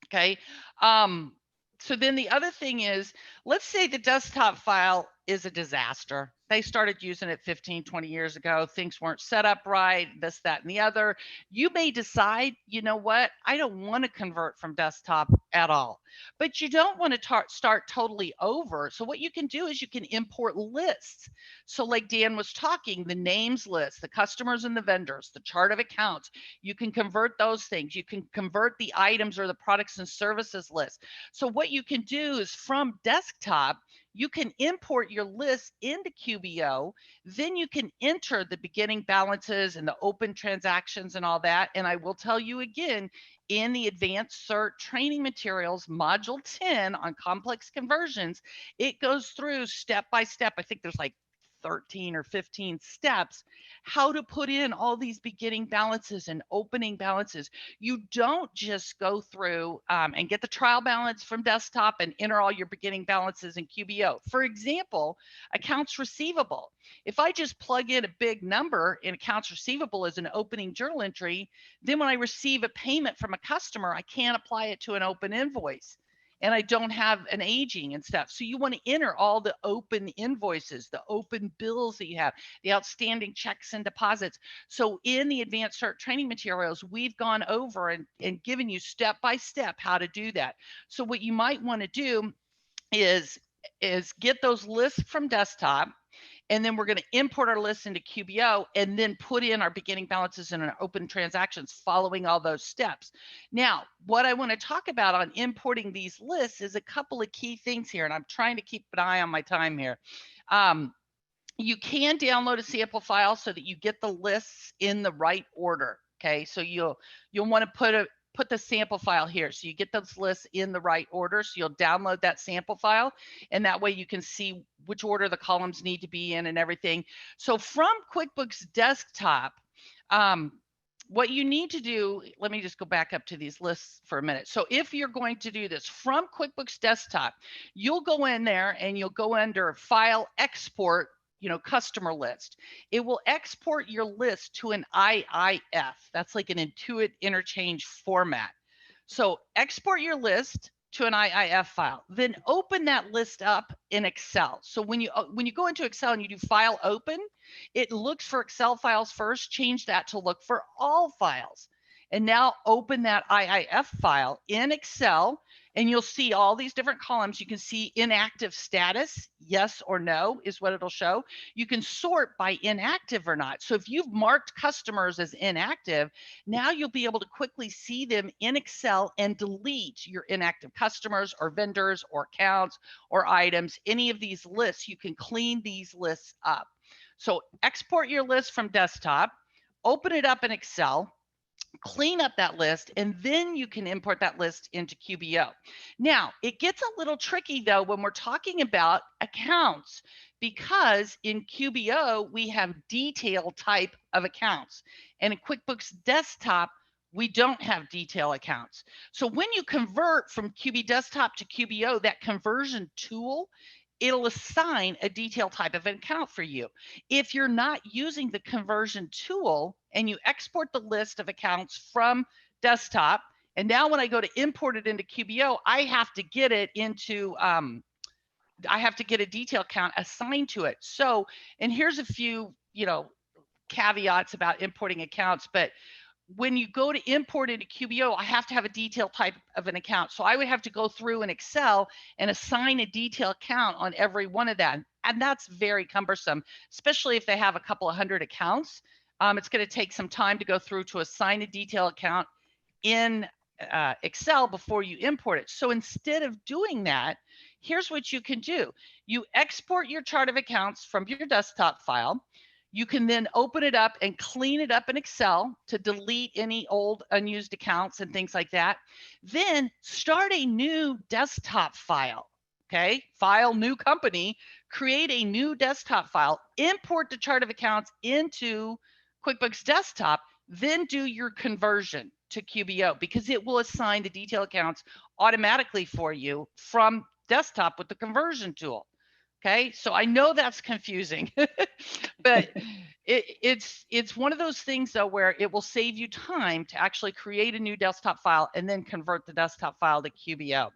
Okay. So then the other thing is, let's say the desktop file is a disaster. they started using it 15, 20 years ago. Things weren't set up right, this, that, and the other. You may decide, you know what, I don't want to convert from desktop at all, but you don't want to start totally over. So what you can do is you can import lists. So like Dan was talking, the names list, the customers and the vendors, the chart of accounts, you can convert those things. You can convert the items or the products and services list. So what you can do is from desktop, you can import your list into QBO. Then you can enter the beginning balances and the open transactions and all that. And I will tell you again, in the advanced cert training materials, module 10 on complex conversions, it goes through step by step. I think there's like 13 or 15 steps how to put in all these beginning balances and opening balances. You don't just go through and get the trial balance from desktop and enter all your beginning balances in QBO. For example, accounts receivable. If I just plug in a big number in accounts receivable as an opening journal entry, then when I receive a payment from a customer, I can't apply it to an open invoice. And I don't have an aging and stuff. So you want to enter all the open invoices, the open bills that you have, the outstanding checks and deposits. So in the advanced cert training materials, we've gone over and given you step by step how to do that. So what you might want to do is get those lists from desktop, and then we're going to import our lists into QBO and then put in our beginning balances and our open transactions following all those steps. Now, what I want to talk about on importing these lists is a couple of key things here, and I'm trying to keep an eye on my time here. You can download a sample file so that you get the lists in the right order. Okay, so you'll want to put the sample file here so you get those lists in the right order. So you'll download that sample file, and that way you can see which order the columns need to be in and everything. So from QuickBooks Desktop, what you need to do, let me just go back up to these lists for a minute. So if you're going to do this from QuickBooks Desktop, you'll go in there and you'll go under File, Export, customer list. It will export your list to an IIF. That's like an Intuit interchange format. So export your list to an IIF file, then open that list up in Excel. So when you go into Excel and you do File Open, it looks for Excel files first, change that to look for all files. And now open that IIF file in Excel, and you'll see all these different columns. You can see inactive status, yes or no is what it'll show. You can sort by inactive or not. So if you've marked customers as inactive, now you'll be able to quickly see them in Excel and delete your inactive customers or vendors or accounts or items. Any of these lists, you can clean these lists up. So export your list from desktop, open it up in Excel, clean up that list, and then you can import that list into QBO. Now, it gets a little tricky though when we're talking about accounts, because in QBO, we have detail type of accounts. And in QuickBooks Desktop, we don't have detail accounts. So when you convert from QB Desktop to QBO, that conversion tool, it'll assign a detail type of an account for you. If you're not using the conversion tool and you export the list of accounts from desktop, and now when I go to import it into QBO, I have to get it into, I have to get a detail count assigned to it. So, and here's a few, caveats about importing accounts, but when you go to import into QBO, I have to have a detail type of an account. So I would have to go through in Excel and assign a detail count on every one of that. And that's very cumbersome, especially if they have a couple of hundred accounts. It's going to take some time to go through to assign a detail account in Excel before you import it. So instead of doing that, here's what you can do. You export your chart of accounts from your desktop file. You can then open it up and clean it up in Excel to delete any old unused accounts and things like that. Then start a new desktop file. Okay, file, new company, create a new desktop file, import the chart of accounts into QuickBooks Desktop, then do your conversion to QBO, because it will assign the detail accounts automatically for you from desktop with the conversion tool. Okay, so I know that's confusing, but it's one of those things though where it will save you time to actually create a new desktop file and then convert the desktop file to QBO.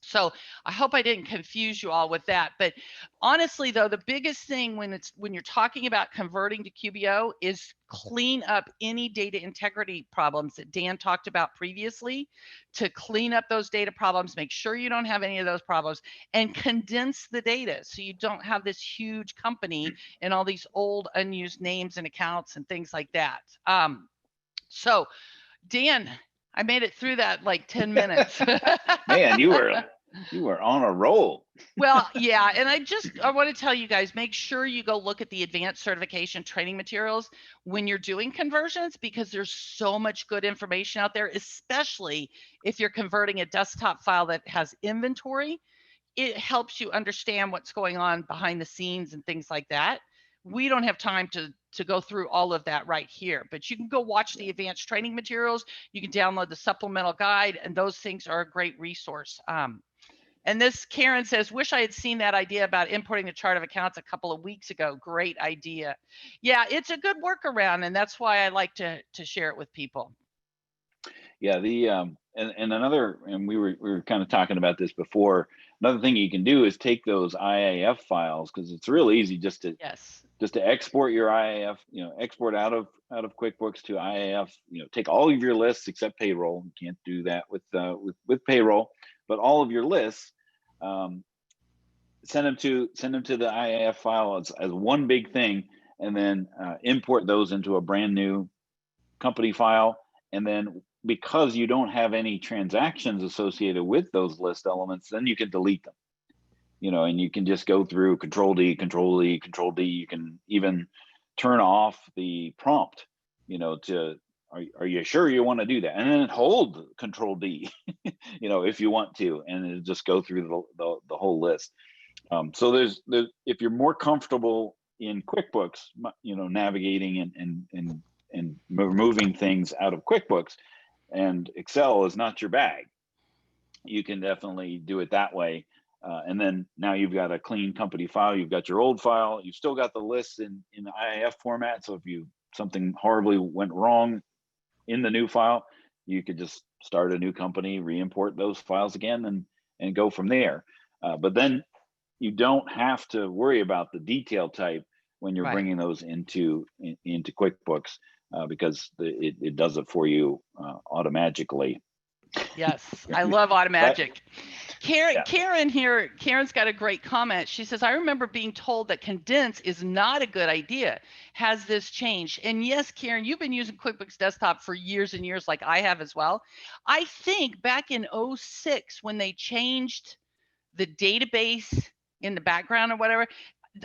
So I hope I didn't confuse you all with that. But honestly, though, the biggest thing when you're talking about converting to QBO is clean up any data integrity problems that Dan talked about previously. To clean up those data problems, make sure you don't have any of those problems, and condense the data so you don't have this huge company and all these old unused names and accounts and things like that. So Dan, I made it through that like 10 minutes. Man, you were on a roll. Well, yeah, and I want to tell you guys, make sure you go look at the advanced certification training materials when you're doing conversions, because there's so much good information out there, especially if you're converting a desktop file that has inventory. It helps you understand what's going on behind the scenes and things like that. We don't have time to go through all of that right here, but you can go watch the advanced training materials. You can download the supplemental guide, and those things are a great resource. And this Karen says, wish I had seen that idea about importing the chart of accounts a couple of weeks ago. Great idea. Yeah, it's a good workaround, and that's why I like to share it with people. Yeah, and another, and we were kind of talking about this before. Another thing you can do is take those IAF files, because it's real easy just to Yes. export your IAF, export out of QuickBooks to IAF. Take all of your lists except payroll. You can't do that with payroll, but all of your lists, send them to the IAF file as one big thing, and then import those into a brand new company file. And then, because you don't have any transactions associated with those list elements, then you can delete them. And you can just go through Control D, Control D, Control D. You can even turn off the prompt, to, are you sure you want to do that? And then hold Control D, if you want to, and it'll just go through the whole list. So there's, if you're more comfortable in QuickBooks, navigating and removing things out of QuickBooks, and Excel is not your bag, you can definitely do it that way. And then now you've got a clean company file. You've got your old file. You've still got the lists in IAF format. So if something horribly went wrong in the new file, you could just start a new company, re-import those files again, and go from there. But then you don't have to worry about the detail type when you're bringing those into QuickBooks, because it does it for you automatically. Yes, I love Automagic. Yeah. Karen's got a great comment. She says, I remember being told that condense is not a good idea. Has this changed? And yes, Karen, you've been using QuickBooks Desktop for years and years, like I have as well. I think back in 2006, when they changed the database in the background or whatever,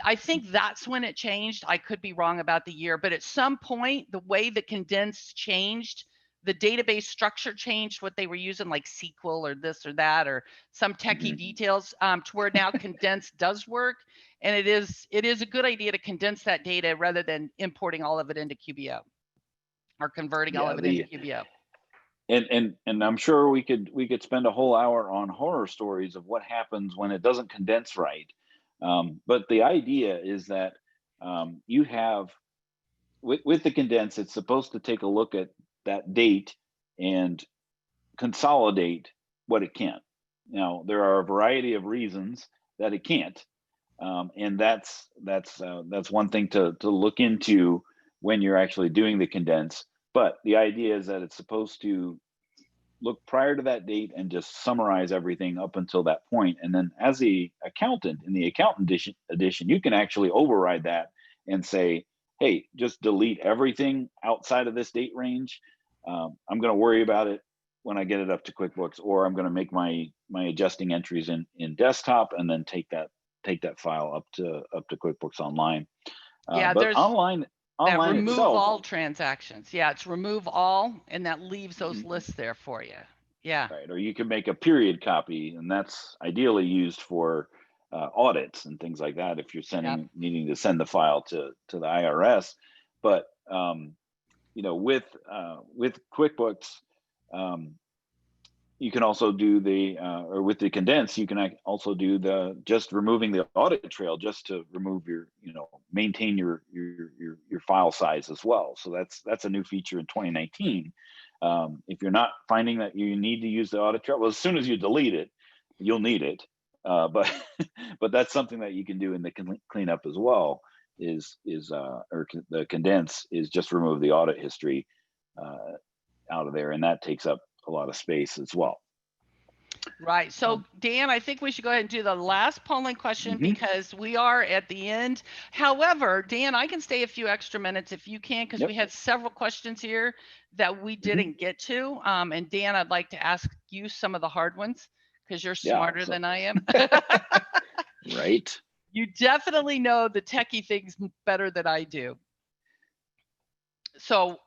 I think that's when it changed. I could be wrong about the year, but at some point, the way the condense changed, the database structure changed, what they were using, like SQL or this or that, or some techie details, to where now condense does work. And it is a good idea to condense that data rather than importing all of it into QBO or converting all of it into QBO. And I'm sure we could spend a whole hour on horror stories of what happens when it doesn't condense right. But the idea is that you have, with the condense, it's supposed to take a look at that date and consolidate what it can. Now, there are a variety of reasons that it can't, and that's one thing to look into when you're actually doing the condense. But the idea is that it's supposed to look prior to that date and just summarize everything up until that point. And then, as the accountant in the accountant edition, you can actually override that and say, hey, just delete everything outside of this date range. I'm going to worry about it when I get it up to QuickBooks, or I'm going to make my adjusting entries in desktop and then take that file up to QuickBooks Online. Yeah, but there's online that remove itself, all transactions. Yeah, it's remove all, and that leaves those lists there for you. Yeah. Right. Or you can make a period copy, and that's ideally used for audits and things like that if you're needing to send the file to the IRS. But with QuickBooks, you can also do or with the condense, you can also do just removing the audit trail, just to remove maintain your file size as well. So that's a new feature in 2019. If you're not finding that you need to use the audit trail, well, as soon as you delete it, you'll need it. But but that's something that you can do in the cleanup as well. The condense is just remove the audit history out of there, and that takes up a lot of space as well. Right. So, Dan, I think we should go ahead and do the last polling question because we are at the end. However, Dan, I can stay a few extra minutes if you can, because we had several questions here that we didn't get to. And Dan, I'd like to ask you some of the hard ones because you're smarter than I am. Right. You definitely know the techie things better than I do. So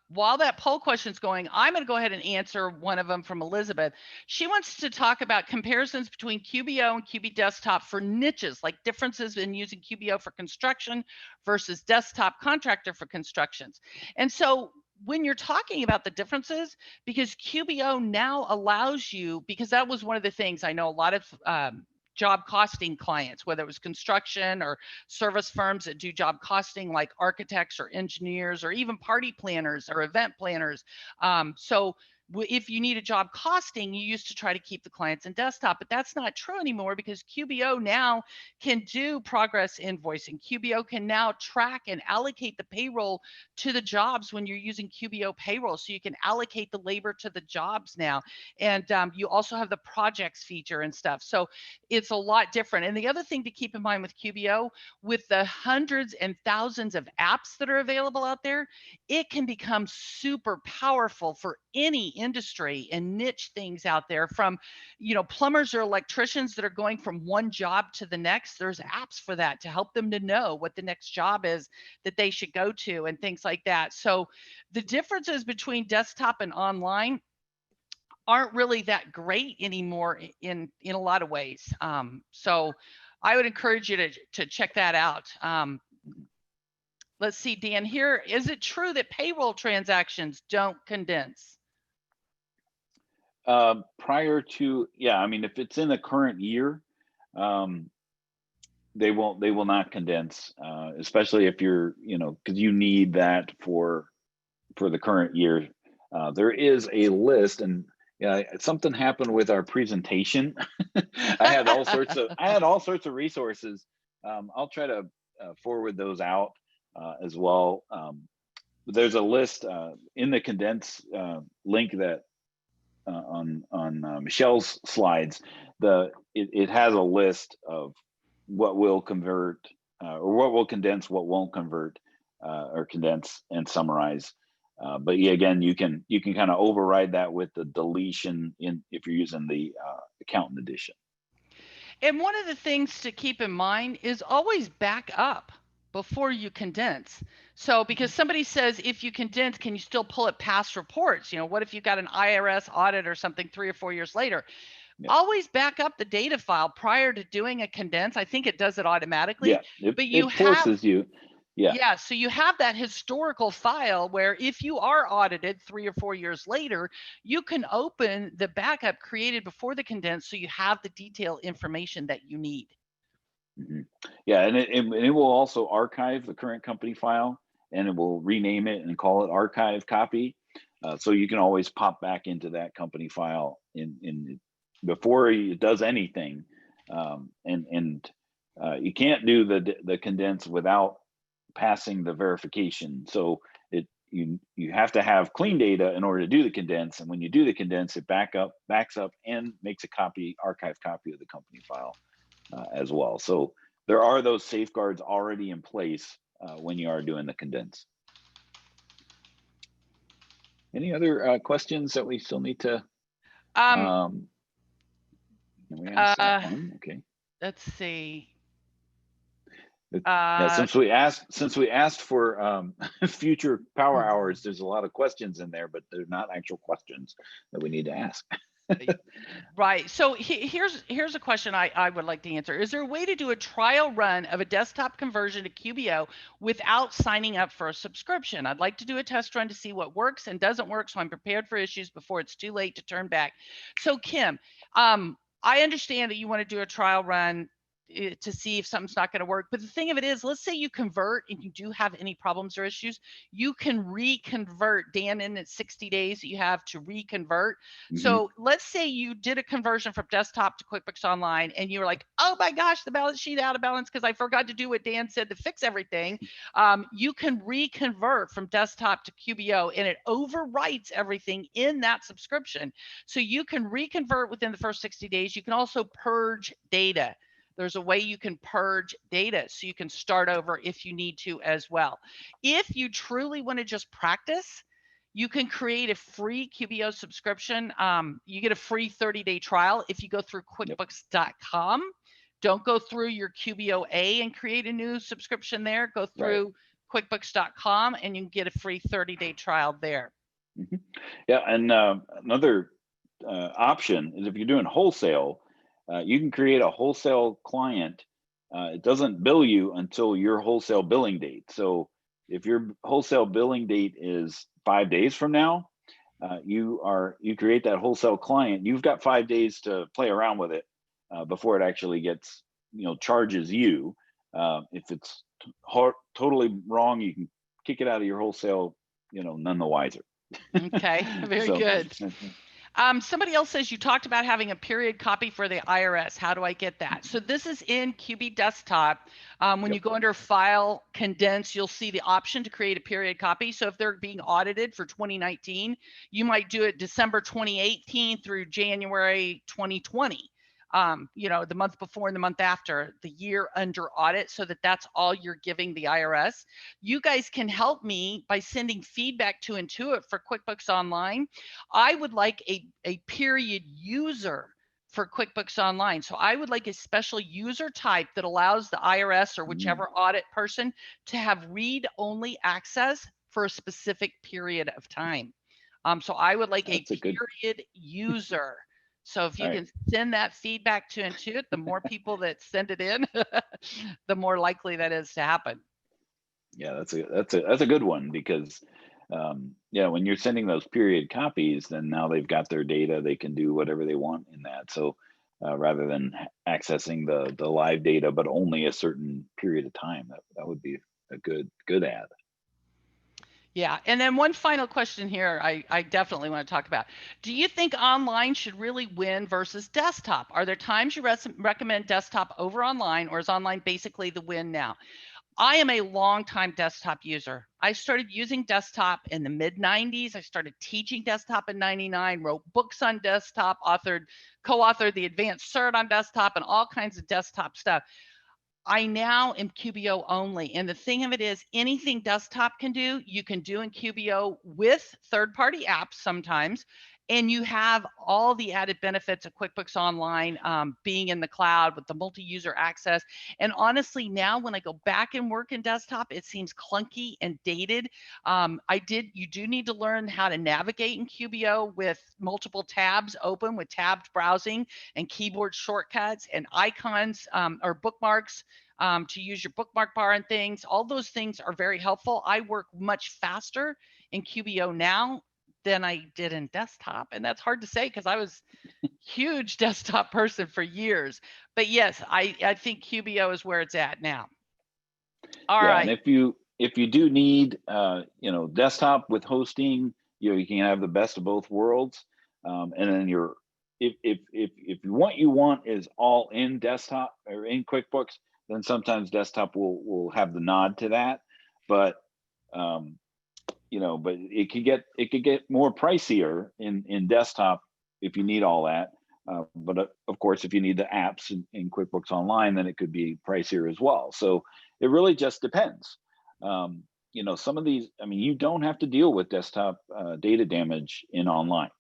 while that poll question is going, I'm going to go ahead and answer one of them from Elizabeth. She wants to talk about comparisons between QBO and QB Desktop for niches, like differences in using QBO for construction versus desktop contractor for constructions. And so when you're talking about the differences, because QBO now allows you, because that was one of the things I know a lot of job costing clients, whether it was construction or service firms that do job costing like architects or engineers or even party planners or event planners. So if you need a job costing, you used to try to keep the clients in desktop, but that's not true anymore because QBO now can do progress invoicing. QBO can now track and allocate the payroll to the jobs when you're using QBO payroll. So you can allocate the labor to the jobs now. And you also have the projects feature and stuff. So it's a lot different. And the other thing to keep in mind with QBO, with the hundreds and thousands of apps that are available out there, it can become super powerful for any industry and niche things out there, from plumbers or electricians that are going from one job to the next. There's apps for that to help them to know what the next job is that they should go to and things like that. So the differences between desktop and online aren't really that great anymore in a lot of ways. So I would encourage you to check that out. Let's see, Dan, here, is it true that payroll transactions don't condense? Prior to, I mean, if it's in the current year, they will not condense, especially if you're, because you need that for the current year. There is a list, and something happened with our presentation. I had all sorts of resources. I'll try to forward those out as well. There's a list in the condense link that on Michelle's slides. It has a list of what will convert or what will condense, what won't convert or condense and summarize. But again, you can kind of override that with the deletion if you're using the accountant edition. And one of the things to keep in mind is always back up before you condense. So because somebody says, if you condense, can you still pull it past reports? What if you got an IRS audit or something 3 or 4 years later? Yeah. Always back up the data file prior to doing a condense. I think it does it automatically. Yeah, but it forces you. Yeah, so you have that historical file where if you are audited 3 or 4 years later, you can open the backup created before the condense, so you have the detailed information that you need. Mm-hmm. Yeah, and it will also archive the current company file, and it will rename it and call it archive copy. So you can always pop back into that company file in before it does anything, and you can't do the condense without passing the verification. So you have to have clean data in order to do the condense, and when you do the condense, it backs up and makes a archive copy of the company file as well. So there are those safeguards already in place when you are doing the condense. Any other questions that we still need to we asked that one. Okay, let's see. Since we asked for future power hours, there's a lot of questions in there, but they're not actual questions that we need to ask. Right. So here's a question I would like to answer. Is there a way to do a trial run of a desktop conversion to QBO without signing up for a subscription? I'd like to do a test run to see what works and doesn't work, so I'm prepared for issues before it's too late to turn back. So Kim, I understand that you want to do a trial run to see if something's not going to work. But the thing of it is, let's say you convert and you do have any problems or issues, you can reconvert, Dan, in the 60 days that you have to reconvert. So let's say you did a conversion from desktop to QuickBooks Online and you were like, oh my gosh, the balance sheet out of balance because I forgot to do what Dan said to fix everything. You can reconvert from desktop to QBO and it overwrites everything in that subscription. So you can reconvert within the first 60 days. You can also purge data. There's a way you can purge data so you can start over if you need to as well. If you truly want to just practice, you can create a free QBO subscription. You get a free 30-day trial if you go through QuickBooks.com. Don't go through your QBOA and create a new subscription there. Go through QuickBooks.com and you can get a free 30-day trial there. Yeah, and another option is if you're doing wholesale, you can create a wholesale client. It doesn't bill you until your wholesale billing date. So if your wholesale billing date is 5 days from now, you create that wholesale client. You've got 5 days to play around with it before it actually gets, charges you. If it's totally wrong, you can kick it out of your wholesale, none the wiser. Okay, very good. Somebody else says you talked about having a period copy for the IRS. How do I get that? So this is in QB Desktop. When you go under File, Condense, you'll see the option to create a period copy. So if they're being audited for 2019, you might do it December 2018 through January 2020. The month before and the month after, the year under audit, so that's all you're giving the IRS. You guys can help me by sending feedback to Intuit for QuickBooks Online. I would like a period user for QuickBooks Online. So I would like a special user type that allows the IRS or whichever audit person to have read-only access for a specific period of time. So I would like a period user. So if you can send that feedback to Intuit, the more people that send it in, the more likely that is to happen. Yeah, that's a good one because when you're sending those period copies, then now they've got their data, they can do whatever they want in that. So rather than accessing the live data, but only a certain period of time, that would be a good add. Yeah, and then one final question here I definitely want to talk about. Do you think online should really win versus desktop? Are there times you recommend desktop over online, or is online basically the win now? I am a longtime desktop user. I started using desktop in the mid-90s. I started teaching desktop in 99, wrote books on desktop, co-authored the advanced cert on desktop and all kinds of desktop stuff. I now am QBO only. And the thing of it is, anything desktop can do, you can do in QBO with third-party apps sometimes. And you have all the added benefits of QuickBooks Online, being in the cloud with the multi-user access. And honestly, now when I go back and work in desktop, it seems clunky and dated. You do need to learn how to navigate in QBO with multiple tabs open with tabbed browsing and keyboard shortcuts and icons or bookmarks to use your bookmark bar and things. All those things are very helpful. I work much faster in QBO now than I did in desktop. And that's hard to say because I was a huge desktop person for years. But yes, I think QBO is where it's at now. All right. And if you do need desktop with hosting, you can have the best of both worlds. And then if what you want is all in desktop or in QuickBooks, then sometimes desktop will have the nod to that. But but it could get more pricier in desktop if you need all that. But of course, if you need the apps in QuickBooks Online, then it could be pricier as well. So it really just depends. Some of these, you don't have to deal with desktop data damage in online.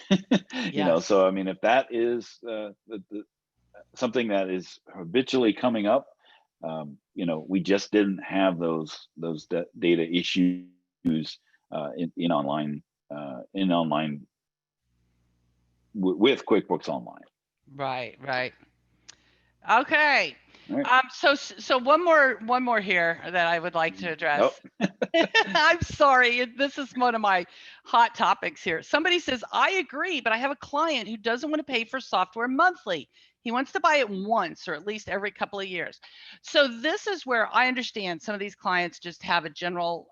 So if that is something that is habitually coming up, we just didn't have those data issues in online with QuickBooks Online. Right. Okay. All right. So one more here that I would like to Nope. address. I'm sorry. This is one of my hot topics here. Somebody says, I agree, but I have a client who doesn't want to pay for software monthly. He wants to buy it once or at least every couple of years. So this is where I understand some of these clients just have a general,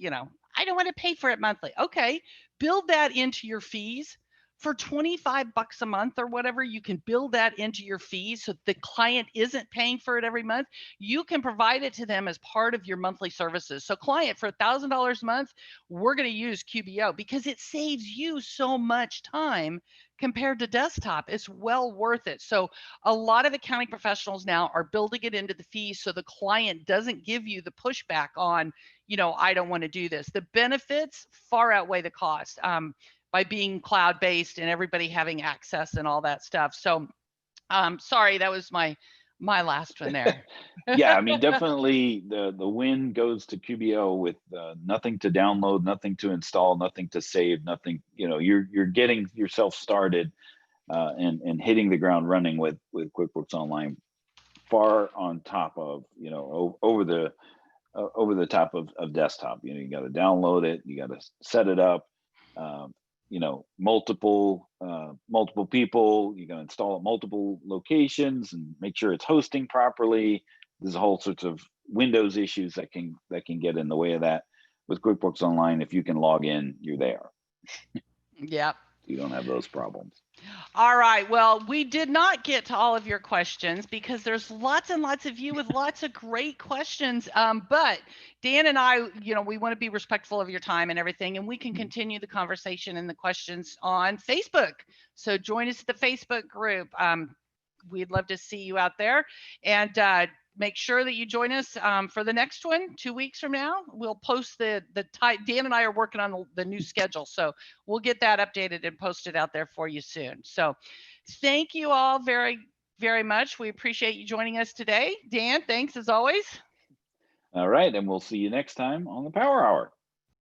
I don't want to pay for it monthly. Okay, build that into your fees. For 25 bucks a month or whatever, you can build that into your fees so the client isn't paying for it every month. You can provide it to them as part of your monthly services. So client, for $1,000 a month, we're going to use QBO because it saves you so much time compared to desktop. It's well worth it. So a lot of accounting professionals now are building it into the fees so the client doesn't give you the pushback on, I don't want to do this. The benefits far outweigh the cost. By being cloud-based and everybody having access and all that stuff. So sorry, that was my last one there. Yeah, I mean, definitely the win goes to QBO with nothing to download, nothing to install, nothing to save, nothing. You're getting yourself started and hitting the ground running with QuickBooks Online, far on top of over the top of desktop. You got to download it, you got to set it up. Multiple people, you can install at multiple locations and make sure it's hosting properly. There's a whole sorts of Windows issues that can get in the way of that. With QuickBooks Online, if you can log in, you're there. Yep. You don't have those problems. All right. Well, we did not get to all of your questions because there's lots and lots of you with lots of great questions. But Dan and I, we want to be respectful of your time and everything, and we can continue the conversation and the questions on Facebook. So join us at the Facebook group. We'd love to see you out there, and make sure that you join us for the next one 2 weeks from now. We'll post the Dan and I are working on the new schedule, so we'll get that updated and posted out there for you soon. So thank you all very, very much. We appreciate you joining us today. Dan, thanks as always. All right, and we'll see you next time on the Power Hour.